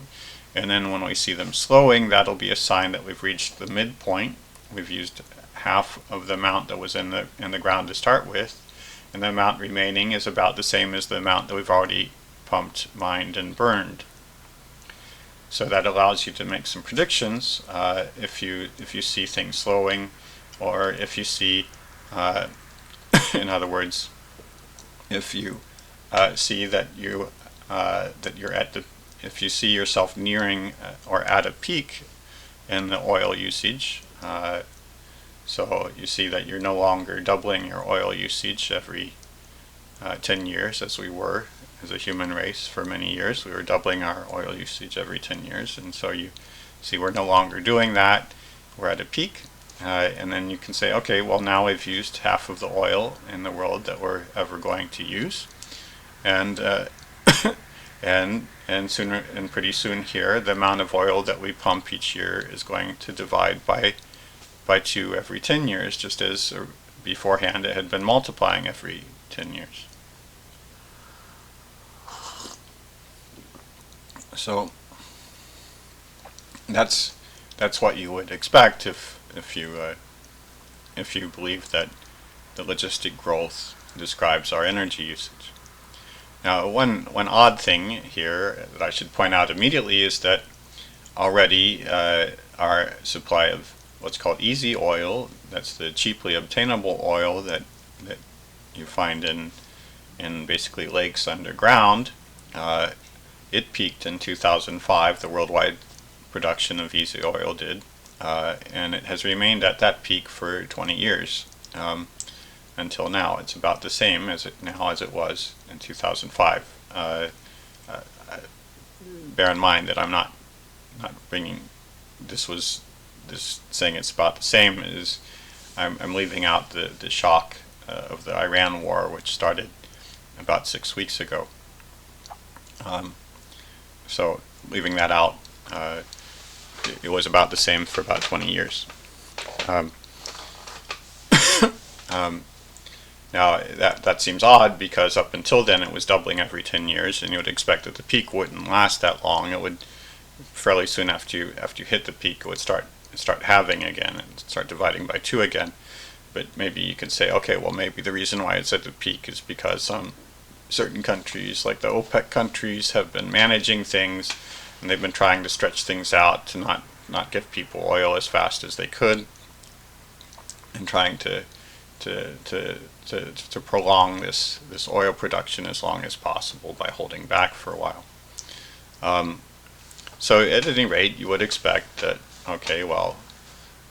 and then when we see them slowing, that'll be a sign that we've reached the midpoint. We've used half of the amount that was in the ground to start with, and the amount remaining is about the same as the amount that we've already pumped, mined, and burned. So that allows you to make some predictions if you see things slowing, or if you see, in other words, if you see that you're if you see yourself nearing or at a peak in the oil usage. So you see that you're no longer doubling your oil usage every 10 years as we were as a human race for many years. We were doubling our oil usage every 10 years, and so you see we're no longer doing that. We're at a peak, and then you can say, okay, well now we've used half of the oil in the world that we're ever going to use, and and pretty soon here, the amount of oil that we pump each year is going to divide by 2 every 10 years, just as beforehand it had been multiplying every 10 years. So that's what you would expect if you believe that the logistic growth describes our energy usage. Now, one odd thing here that I should point out immediately is that already our supply of what's called easy oil, that's the cheaply obtainable oil that you find in basically lakes underground, it peaked in 2005, the worldwide production of easy oil did, and it has remained at that peak for 20 years until now. It's about the same as it was in 2005. Bear in mind that I'm not bringing this saying it's about the same is I'm leaving out the shock of the Iran war, which started about 6 weeks ago. So leaving that out, it was about the same for about 20 years. Now that seems odd because up until then it was doubling every 10 years, and you would expect that the peak wouldn't last that long. It would fairly soon after you hit the peak, it would start halving again and start dividing by 2 again. But maybe you could say, okay, well maybe the reason why it's at the peak is because certain countries, like the OPEC countries, have been managing things, and they've been trying to stretch things out to not give people oil as fast as they could, and trying to prolong this oil production as long as possible by holding back for a while. So at any rate, you would expect that, okay, well,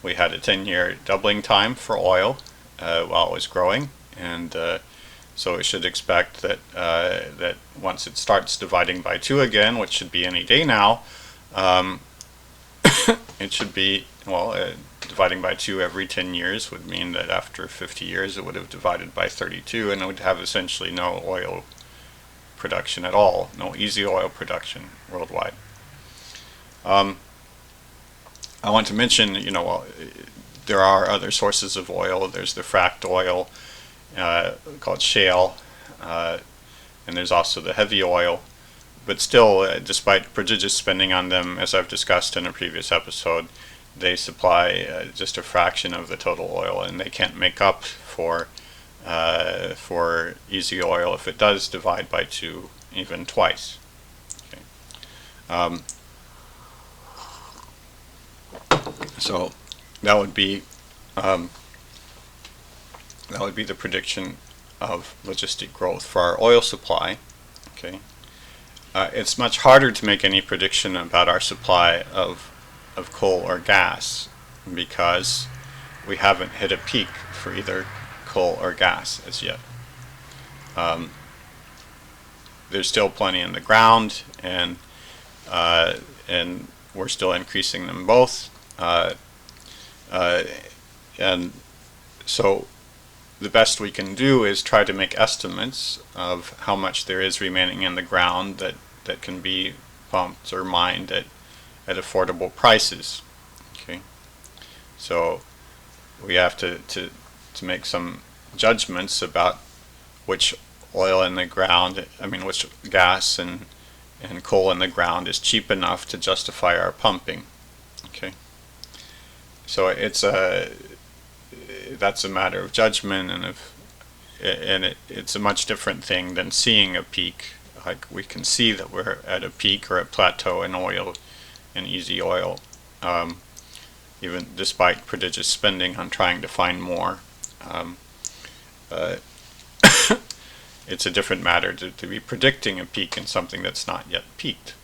we had a 10-year doubling time for oil while it was growing, and so we should expect that that once it starts dividing by 2 again, which should be any day now, it should be, well, dividing by 2 every 10 years would mean that after 50 years it would have divided by 32, and it would have essentially no oil production at all, no easy oil production worldwide. I want to mention, well, there are other sources of oil. There's the fracked oil called shale, and there's also the heavy oil. But still, despite prodigious spending on them, as I've discussed in a previous episode, they supply just a fraction of the total oil, and they can't make up for easy oil if it does divide by 2 even twice. Okay. So that would be the prediction of logistic growth for our oil supply. Okay. It's much harder to make any prediction about our supply of coal or gas because we haven't hit a peak for either coal or gas as yet. There's still plenty in the ground, and we're still increasing them both. And so the best we can do is try to make estimates of how much there is remaining in the ground that can be pumped or mined at affordable prices. Okay, so we have to make some judgments about which oil in the ground, which gas and coal in the ground is cheap enough to justify our pumping. Okay, so that's a matter of judgment, and it's a much different thing than seeing a peak. Like, we can see that we're at a peak or a plateau in oil, in easy oil, even despite prodigious spending on trying to find more. It's a different matter to be predicting a peak in something that's not yet peaked.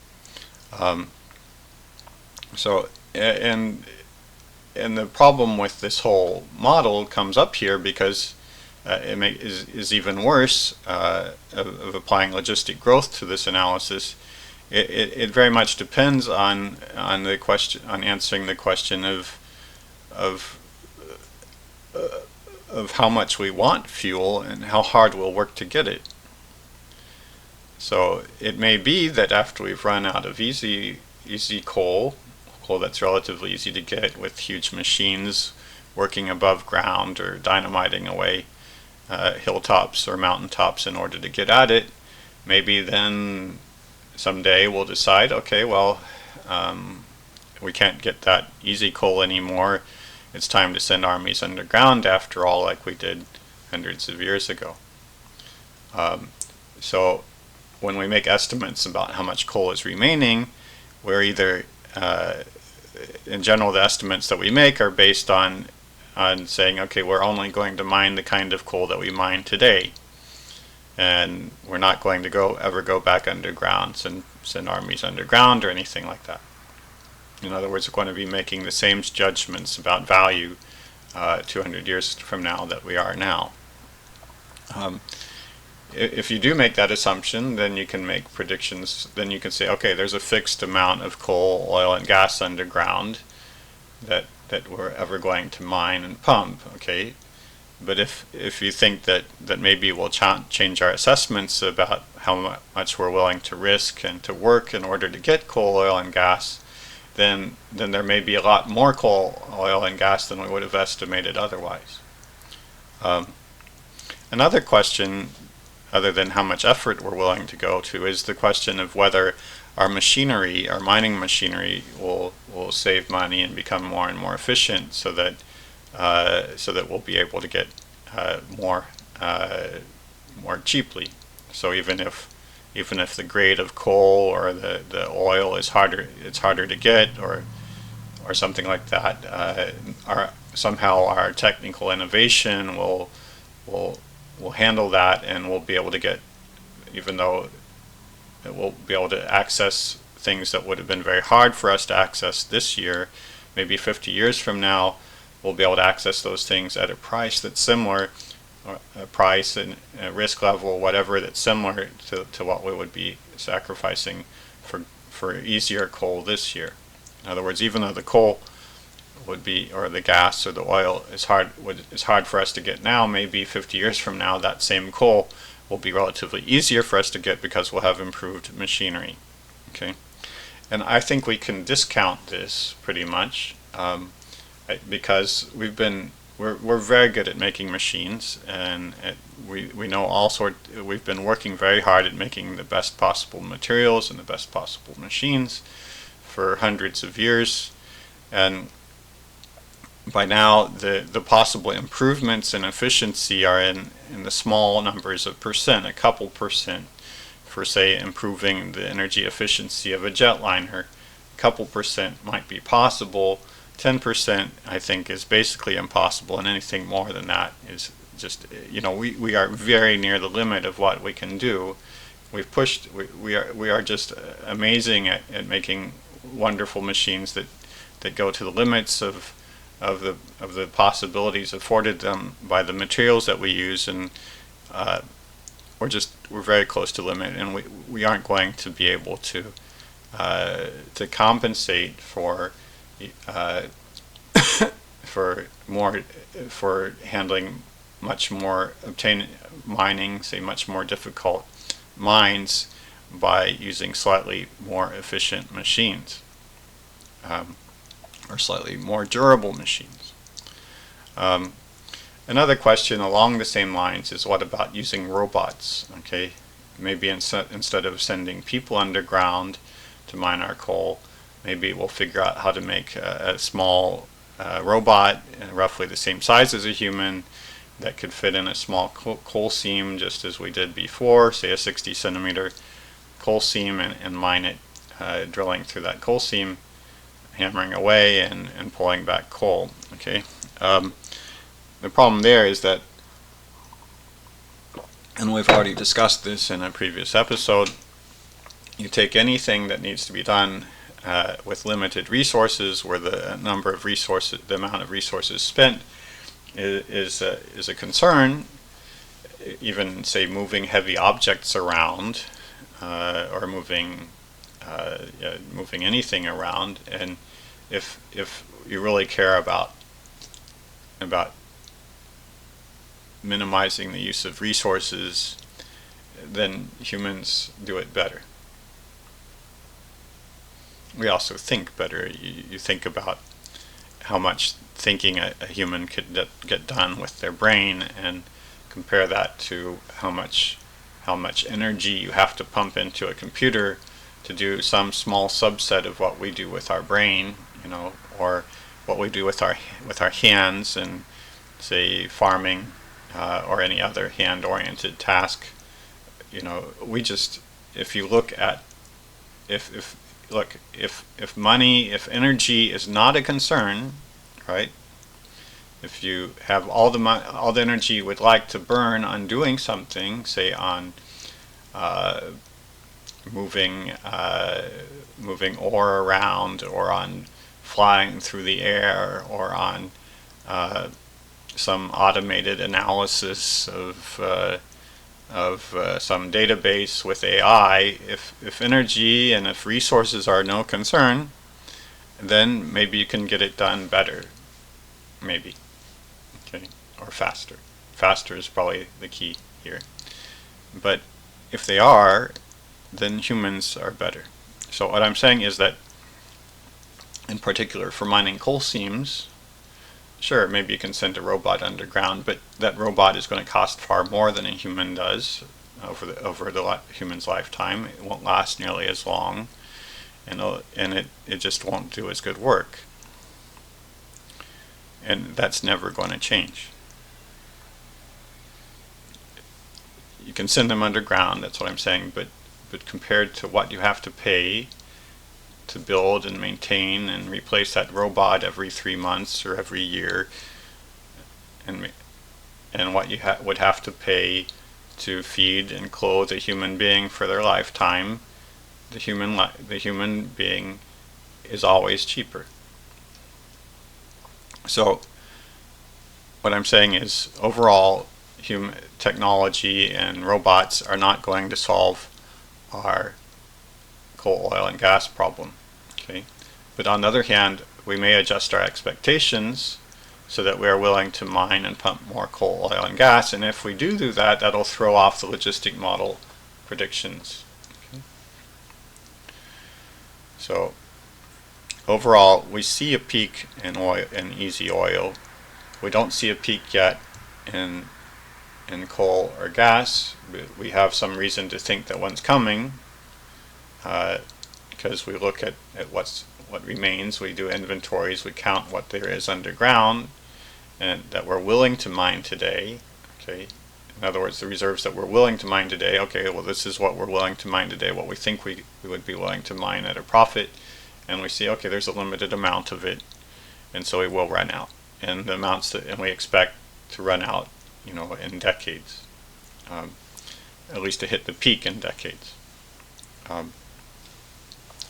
And the problem with this whole model comes up here because it is even worse of applying logistic growth to this analysis. It very much depends on answering the question of of how much we want fuel and how hard we'll work to get it. So it may be that after we've run out of easy coal that's relatively easy to get with huge machines working above ground or dynamiting away hilltops or mountaintops in order to get at it, maybe then someday we'll decide, okay, well, we can't get that easy coal anymore. It's time to send armies underground after all, like we did hundreds of years ago. So when we make estimates about how much coal is remaining, we're either, in general, the estimates that we make are based on saying, okay, we're only going to mine the kind of coal that we mine today, and we're not going to ever go back underground and send armies underground or anything like that. In other words, we're going to be making the same judgments about value 200 years from now that we are now. If you do make that assumption, then you can make predictions. Then you can say, okay, there's a fixed amount of coal, oil, and gas underground that we're ever going to mine and pump. Okay, but if you think that maybe we'll change our assessments about how much we're willing to risk and to work in order to get coal, oil, and gas, then there may be a lot more coal, oil, and gas than we would have estimated otherwise. Another question, other than how much effort we're willing to go to, is the question of whether our machinery, our mining machinery, will save money and become more and more efficient, so that we'll be able to get more cheaply. So even if the grade of coal or the oil is harder, it's harder to get, or something like that, somehow our technical innovation will handle that, and we'll be able to get, even though we'll be able to access things that would have been very hard for us to access this year, maybe 50 years from now, we'll be able to access those things at a price that's similar, a price and a risk level, whatever, that's similar to what we would be sacrificing for easier coal this year. In other words, even though the coal would be, or the gas or the oil is hard for us to get now, maybe 50 years from now that same coal will be relatively easier for us to get because we'll have improved machinery. Okay, and I think we can discount this pretty much because we're very good at making machines, and we know we've been working very hard at making the best possible materials and the best possible machines for hundreds of years, and by now the possible improvements in efficiency are in the small numbers of percent, a couple percent, for say improving the energy efficiency of a jetliner. A couple percent might be possible. 10% I think is basically impossible, and anything more than that is just, we are very near the limit of what we can do. We've pushed, we are just amazing at making wonderful machines that go to the limits of the possibilities afforded them by the materials that we use, and we're very close to the limit, and we aren't going to be able to compensate for handling much more, mining, say, much more difficult mines by using slightly more efficient machines, or slightly more durable machines. Another question along the same lines is, what about using robots? Okay, maybe instead of sending people underground to mine our coal, maybe we'll figure out how to make a small robot roughly the same size as a human that could fit in a small coal seam, just as we did before, say a 60-centimeter coal seam, and mine it, drilling through that coal seam, hammering away and pulling back coal. Okay, the problem there is that, and we've already discussed this in a previous episode, you take anything that needs to be done with limited resources, where the amount of resources spent is a concern. Even, say, moving heavy objects around, or moving anything around, and if you really care about minimizing the use of resources, then humans do it better. We also think better. You think about how much thinking a human could get done with their brain, and compare that to how much energy you have to pump into a computer to do some small subset of what we do with our brain, or what we do with our hands, and say farming or any other hand-oriented task. We just, if you look at, if money, if energy is not a concern, right? If you have all the energy you would like to burn on doing something, say on moving ore around, or on flying through the air, or on some automated analysis of some database with AI, if energy and if resources are no concern, then maybe you can get it done better, maybe, okay, or faster. Faster is probably the key here. But if they are, then humans are better. So what I'm saying is that, in particular for mining coal seams, sure, maybe you can send a robot underground, but that robot is going to cost far more than a human does over the human's lifetime. It won't last nearly as long, and it just won't do as good work. And that's never going to change. You can send them underground, that's what I'm saying, but compared to what you have to pay to build and maintain and replace that robot every 3 months or every year, and what you would have to pay to feed and clothe a human being for their lifetime, the human being is always cheaper. So what I'm saying is, overall, technology and robots are not going to solve our coal, oil, and gas problem. Okay, but on the other hand, we may adjust our expectations so that we are willing to mine and pump more coal, oil, and gas. And if we do that, that'll throw off the logistic model predictions. Okay. So overall, we see a peak in oil, in easy oil. We don't see a peak yet in coal or gas. We have some reason to think that one's coming, because we look at what remains. We do inventories. We count what there is underground and that we're willing to mine today. Okay, in other words, the reserves that we're willing to mine today. Okay, well, this is what we're willing to mine today, what we think we would be willing to mine at a profit, and we see, okay, there's a limited amount of it, and so it will run out, and the amounts and we expect to run out, in decades, at least to hit the peak in decades.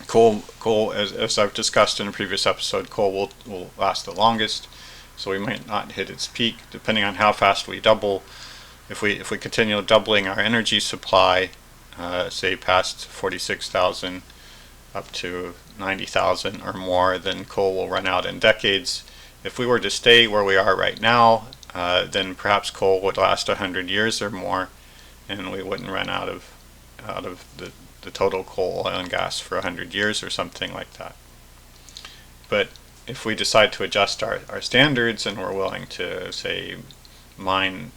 Coal, as I've discussed in a previous episode, coal will last the longest, so we might not hit its peak, depending on how fast we double. If we continue doubling our energy supply, say past 46,000 up to 90,000 or more, then coal will run out in decades. If we were to stay where we are right now, then perhaps coal would last 100 years or more, and we wouldn't run out of the total coal, oil, and gas for 100 years or something like that. But if we decide to adjust our standards, and we're willing to, say, mine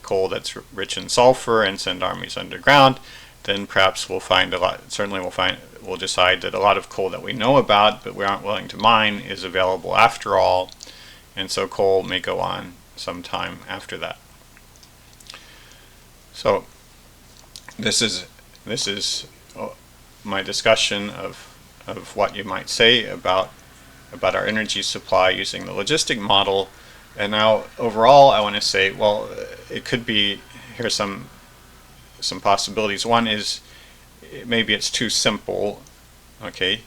coal that's rich in sulfur and send armies underground, then perhaps we'll decide that a lot of coal that we know about but we aren't willing to mine is available after all, and so coal may go on some time after that. So this is my discussion of what you might say about our energy supply using the logistic model. And now overall I want to say, well, it could be, here's some possibilities. One is maybe it's too simple, okay,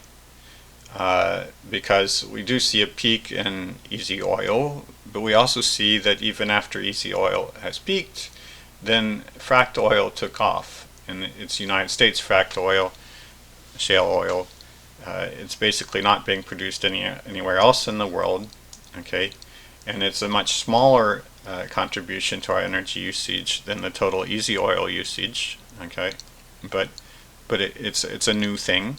because we do see a peak in easy oil, but we also see that even after easy oil has peaked, then fracked oil took off. And it's United States fracked oil, shale oil. It's basically not being produced anywhere else in the world, okay, and it's a much smaller contribution to our energy usage than the total easy oil usage. Okay, but it's a new thing,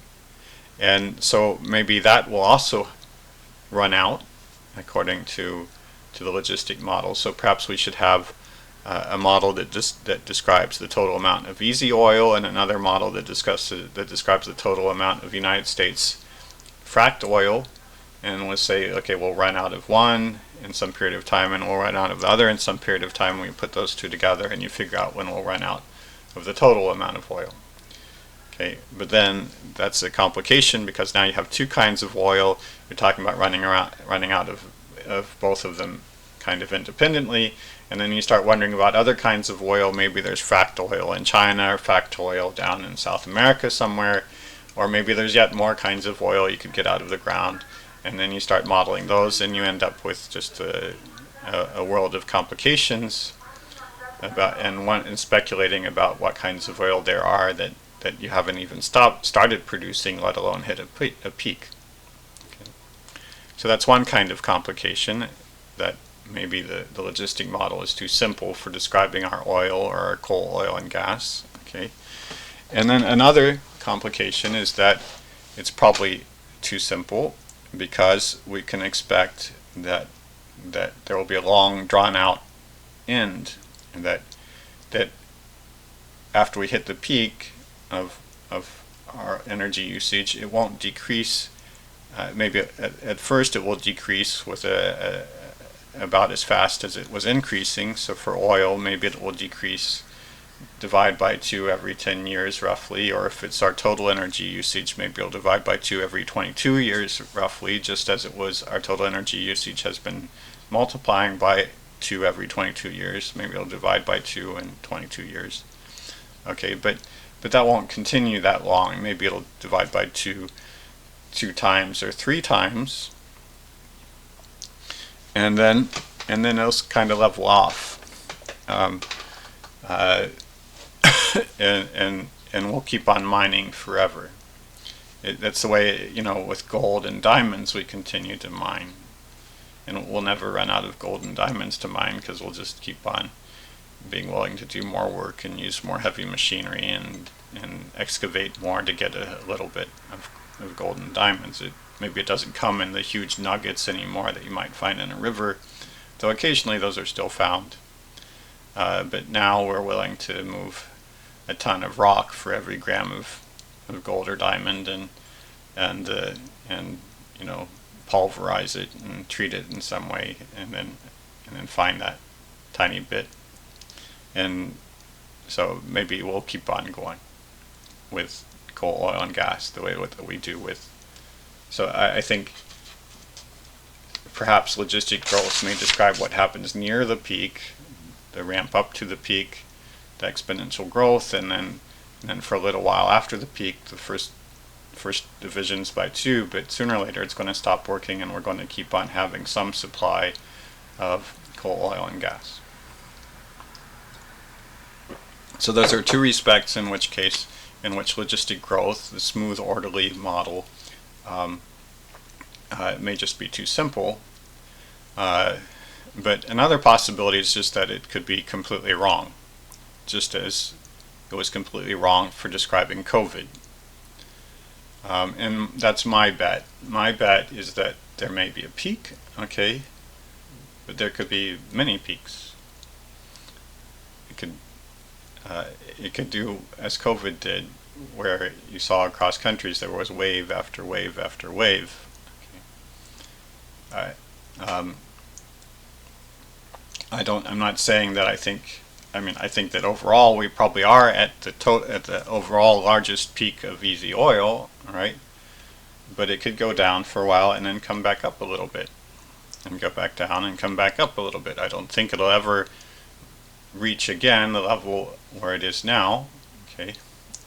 and so maybe that will also run out according to the logistic model. So perhaps we should have a model that describes the total amount of easy oil, and another model that describes the total amount of United States fracked oil. And we'll say, okay, we'll run out of one in some period of time, and we'll run out of the other in some period of time. We put those two together, and you figure out when we'll run out of the total amount of oil. Okay, but then that's a complication, because now you have two kinds of oil. You're talking about running out of both of them kind of independently, and then you start wondering about other kinds of oil. Maybe there's fracked oil in China, or fracked oil down in South America somewhere, or maybe there's yet more kinds of oil you could get out of the ground. And then you start modeling those, and you end up with just a world of complications and speculating about what kinds of oil there are that you haven't even started producing, let alone hit a peak. Okay. So that's one kind of complication, that maybe the logistic model is too simple for describing our oil or our coal, oil, and gas. Okay. And then another complication is that it's probably too simple, because we can expect that there will be a long, drawn-out end, and that after we hit the peak of our energy usage, it won't decrease. Maybe at first it will decrease with about as fast as it was increasing. So for oil, maybe it will decrease, divide by 2 every 10 years roughly, or if it's our total energy usage, maybe it'll divide by 2 every 22 years roughly, just as it was our total energy usage has been multiplying by 2 every 22 years. Maybe it'll divide by 2 in 22 years. Okay, but that won't continue that long. Maybe it'll divide by 2 times or 3 times, and then it'll kind of level off. And we'll keep on mining forever. That's the way, with gold and diamonds, we continue to mine, and we'll never run out of gold and diamonds to mine, because we'll just keep on being willing to do more work and use more heavy machinery and excavate more to get a little bit of gold and diamonds. Maybe it doesn't come in the huge nuggets anymore that you might find in a river, though occasionally those are still found. But now we're willing to move a ton of rock for every gram of gold or diamond, and pulverize it and treat it in some way, and then find that tiny bit. And so maybe we'll keep on going with coal, oil, and gas the way that we do with. So I think perhaps logistic growth may describe what happens near the peak, the ramp up to the peak, the exponential growth, and then for a little while after the peak, the first divisions by 2, but sooner or later it's going to stop working, and we're going to keep on having some supply of coal, oil, and gas. So those are 2 respects in which logistic growth, the smooth, orderly model, it may just be too simple. But another possibility is just that it could be completely wrong, just as it was completely wrong for describing COVID. And that's my bet. My bet is that there may be a peak, okay, but there could be many peaks. It could do as COVID did, where you saw across countries there was wave after wave after wave. Okay. I'm not saying that I think that overall we probably are at the overall largest peak of easy oil, right? But it could go down for a while and then come back up a little bit, and go back down and come back up a little bit. I don't think it'll ever reach again the level where it is now, okay?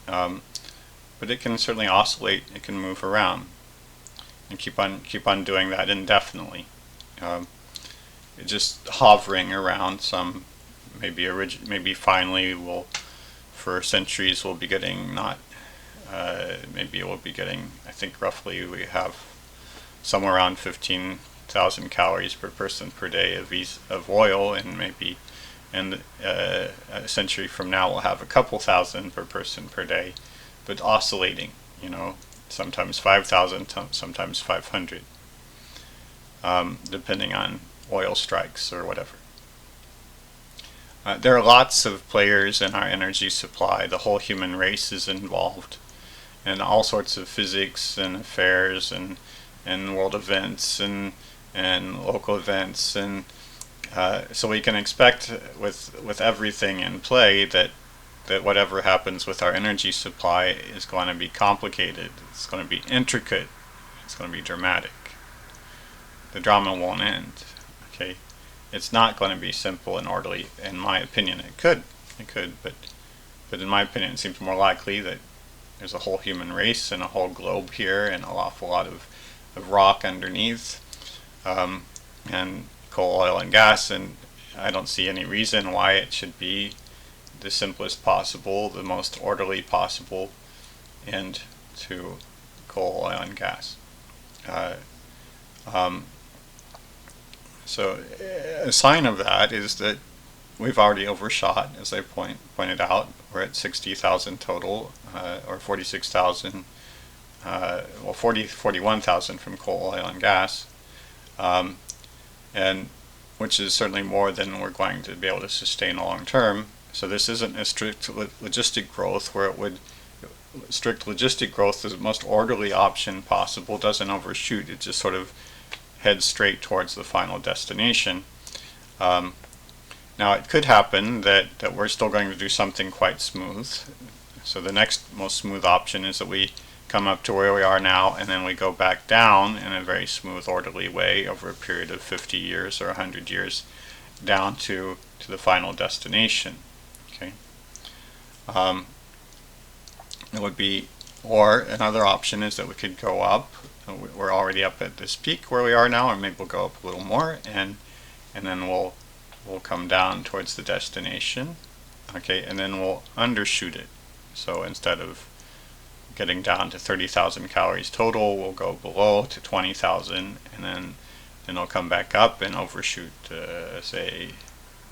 But it can certainly oscillate. It can move around and keep on doing that indefinitely. Just hovering around some, maybe finally for centuries we'll be getting maybe we'll be getting, I think roughly we have somewhere around 15 1,000 calories per person per day of oil, and maybe a century from now we'll have a couple thousand per person per day, but oscillating, sometimes 5,000, sometimes 500, depending on oil strikes or whatever. There are lots of players in our energy supply. The whole human race is involved, and all sorts of physics and affairs and world events and local events, and so we can expect with everything in play that whatever happens with our energy supply is going to be complicated. It's going to be intricate. It's going to be dramatic. The drama won't end. Okay, it's not going to be simple and orderly. In my opinion, it could, but in my opinion, it seems more likely that there's a whole human race and a whole globe here and an awful lot of rock underneath, and coal, oil, and gas, and I don't see any reason why it should be the simplest possible, the most orderly possible end to coal, oil, and gas. So a sign of that is that we've already overshot, as I pointed out. We're at 60,000 total, or 46,000, 41,000 from coal, oil, and gas, and which is certainly more than we're going to be able to sustain long term. So this isn't a strict logistic growth where strict logistic growth is the most orderly option possible, doesn't overshoot, it just sort of heads straight towards the final destination. Now it could happen that we're still going to do something quite smooth. So the next most smooth option is that we come up to where we are now and then we go back down in a very smooth, orderly way over a period of 50 years or 100 years down to the final destination. Okay. It would be, or another option is that we could go up. We're already up at this peak where we are now, or maybe we'll go up a little more, and then we'll come down towards the destination. Okay, and then we'll undershoot it. So instead of getting down to 30,000 calories total, we'll go below to 20,000, and then it'll come back up and overshoot, say,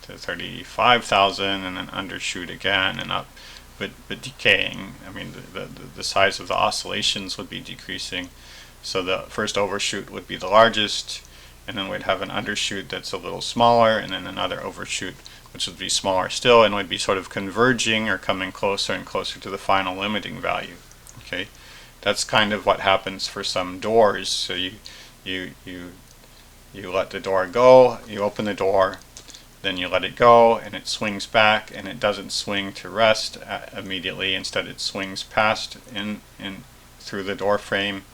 to 35,000, and then undershoot again and up, but decaying. I mean, the size of the oscillations would be decreasing. So the first overshoot would be the largest, and then we'd have an undershoot that's a little smaller, and then another overshoot which would be smaller still, and would be sort of converging or coming closer and closer to the final limiting value. Okay, that's kind of what happens for some doors. So you let the door go, you open the door, then you let it go, and it swings back, and it doesn't swing to rest immediately. Instead, it swings past in through the door frame.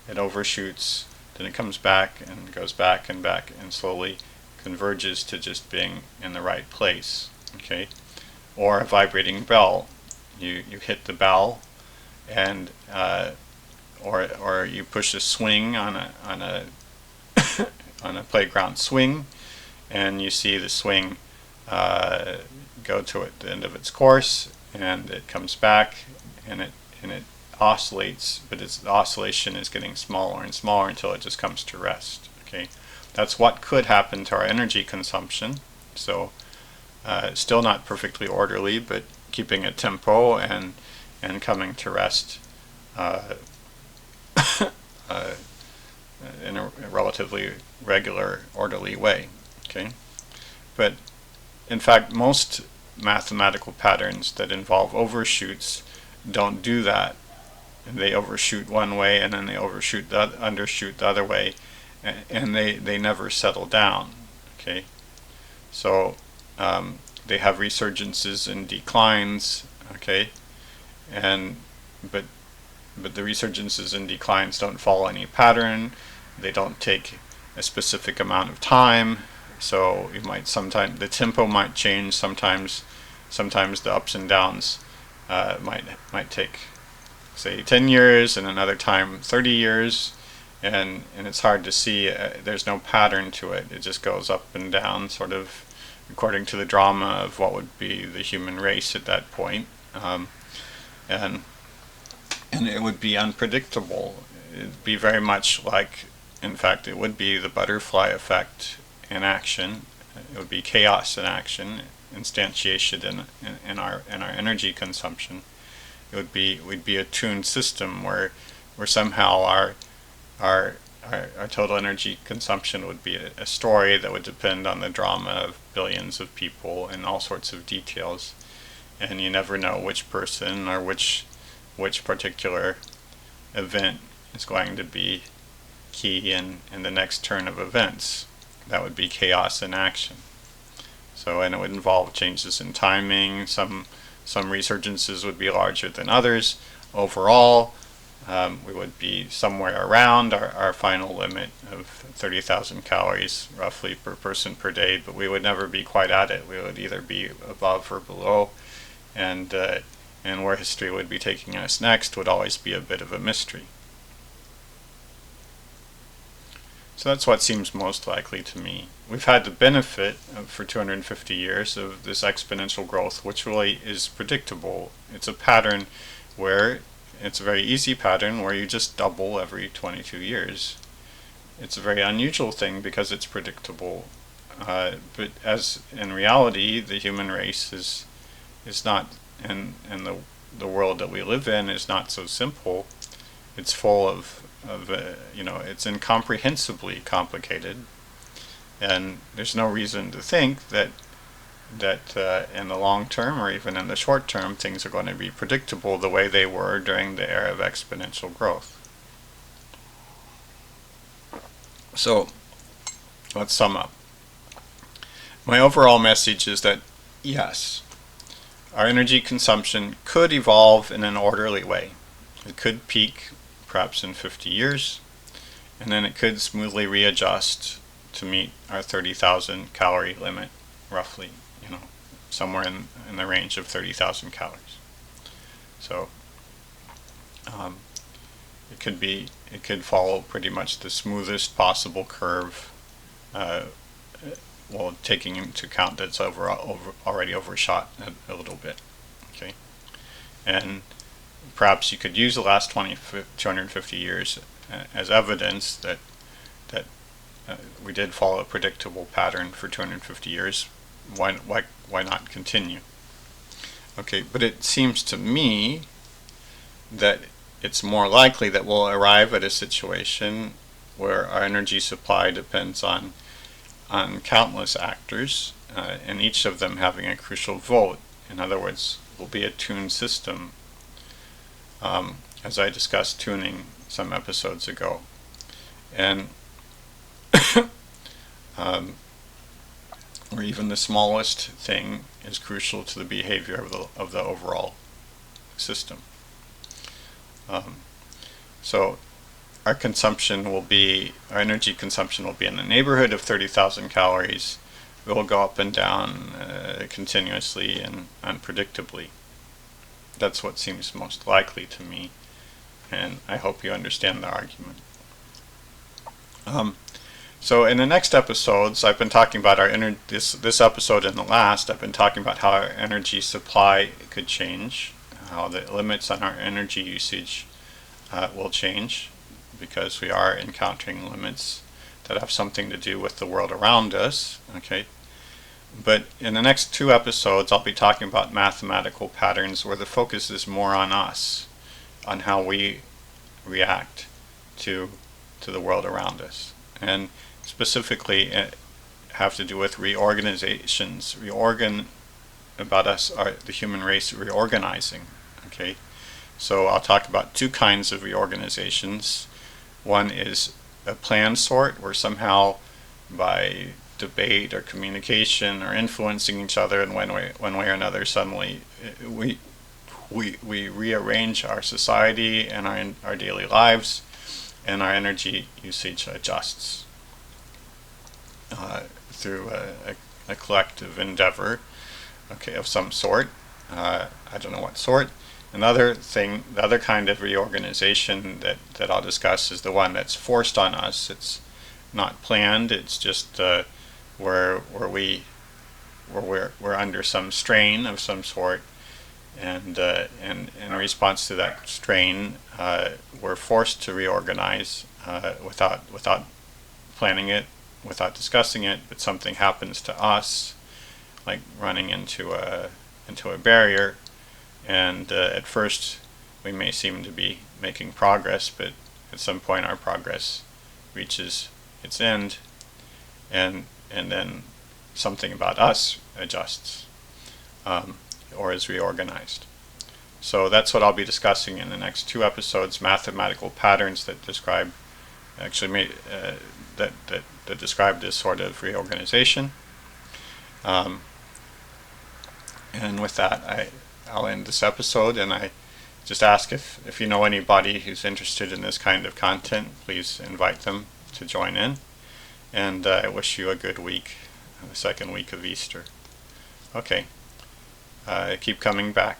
It overshoots, then it comes back and goes back, and slowly converges to just being in the right place. Okay, or a vibrating bell. You hit the bell, and or you push a swing on a on a playground swing, and you see the swing go to the end of its course, and it comes back, and it oscillates, but the oscillation is getting smaller and smaller until it just comes to rest. Okay, that's what could happen to our energy consumption. So still not perfectly orderly, but keeping a tempo and coming to rest in a relatively regular, orderly way. Okay, but in fact, most mathematical patterns that involve overshoots don't do that. And they overshoot one way, and then they undershoot the other way, and they never settle down. Okay, so they have resurgences and declines. Okay, but the resurgences and declines don't follow any pattern. They don't take a specific amount of time. So you might sometimes the tempo might change. Sometimes the ups and downs might take, say, 10 years, and another time 30 years, and it's hard to see. There's no pattern to it. It just goes up and down, sort of according to the drama of what would be the human race at that point, and it would be unpredictable. It'd be very much like in fact, it would be the butterfly effect in action. It would be chaos in action, instantiated in our energy consumption. We'd be a tuned system where somehow our total energy consumption would be a story that would depend on the drama of billions of people and all sorts of details, and you never know which person or which particular event is going to be key in the next turn of events. That would be chaos in action. So, and it would involve changes in timing. Some resurgences would be larger than others. Overall, we would be somewhere around our final limit of 30,000 calories roughly per person per day, but we would never be quite at it. We would either be above or below, and where history would be taking us next would always be a bit of a mystery. So that's what seems most likely to me. We've had the benefit for 250 years of this exponential growth, which really is predictable. It's a pattern where it's a very easy pattern where you just double every 22 years. It's a very unusual thing because it's predictable, but as in reality, the human race is not, and the world that we live in is not so simple. It's full of it's incomprehensibly complicated, and there's no reason to think that in the long term or even in the short term things are going to be predictable the way they were during the era of exponential growth. So let's sum up. My overall message is that yes, our energy consumption could evolve in an orderly way. It could peak perhaps in 50 years, and then it could smoothly readjust to meet our 30,000 calorie limit, roughly, somewhere in the range of 30,000 calories. So it could follow pretty much the smoothest possible curve, while taking into account that it's already overshot a little bit. Okay, and perhaps you could use the last 250 years as evidence that we did follow a predictable pattern for 250 years. Why not continue? Okay, but it seems to me that it's more likely that we'll arrive at a situation where our energy supply depends on countless actors, and each of them having a crucial vote. In other words, will be a tuned system, as I discussed tuning some episodes ago. And or even the smallest thing is crucial to the behavior of the overall system. So our energy consumption will be in the neighborhood of 30,000 calories. It will go up and down continuously and unpredictably. That's what seems most likely to me, and I hope you understand the argument. So in the next episodes, I've been talking about this episode and the last, I've been talking about how our energy supply could change, how the limits on our energy usage will change, because we are encountering limits that have something to do with the world around us. Okay, but in the next two episodes, I'll be talking about mathematical patterns where the focus is more on us, on how we react to the world around us, and specifically have to do with reorganizations, about us, the human race reorganizing. Okay, so I'll talk about two kinds of reorganizations. One is a planned sort, where somehow by debate or communication or influencing each other in one way or another, suddenly we rearrange our society and our daily lives, and our energy usage adjusts through a collective endeavor, okay, of some sort. I don't know what sort. Another thing, the other kind of reorganization that I'll discuss is the one that's forced on us. It's not planned. It's just where we're under some strain of some sort, and in response to that strain, we're forced to reorganize without planning it, without discussing it, but something happens to us, like running into a barrier, and at first we may seem to be making progress, but at some point our progress reaches its end, and then something about us adjusts, or is reorganized. So that's what I'll be discussing in the next 2 episodes: mathematical patterns that describe that describe this sort of reorganization. And with that, I'll end this episode, and I just ask if you know anybody who's interested in this kind of content, please invite them to join in. And I wish you a good week, the second week of Easter. Okay, keep coming back.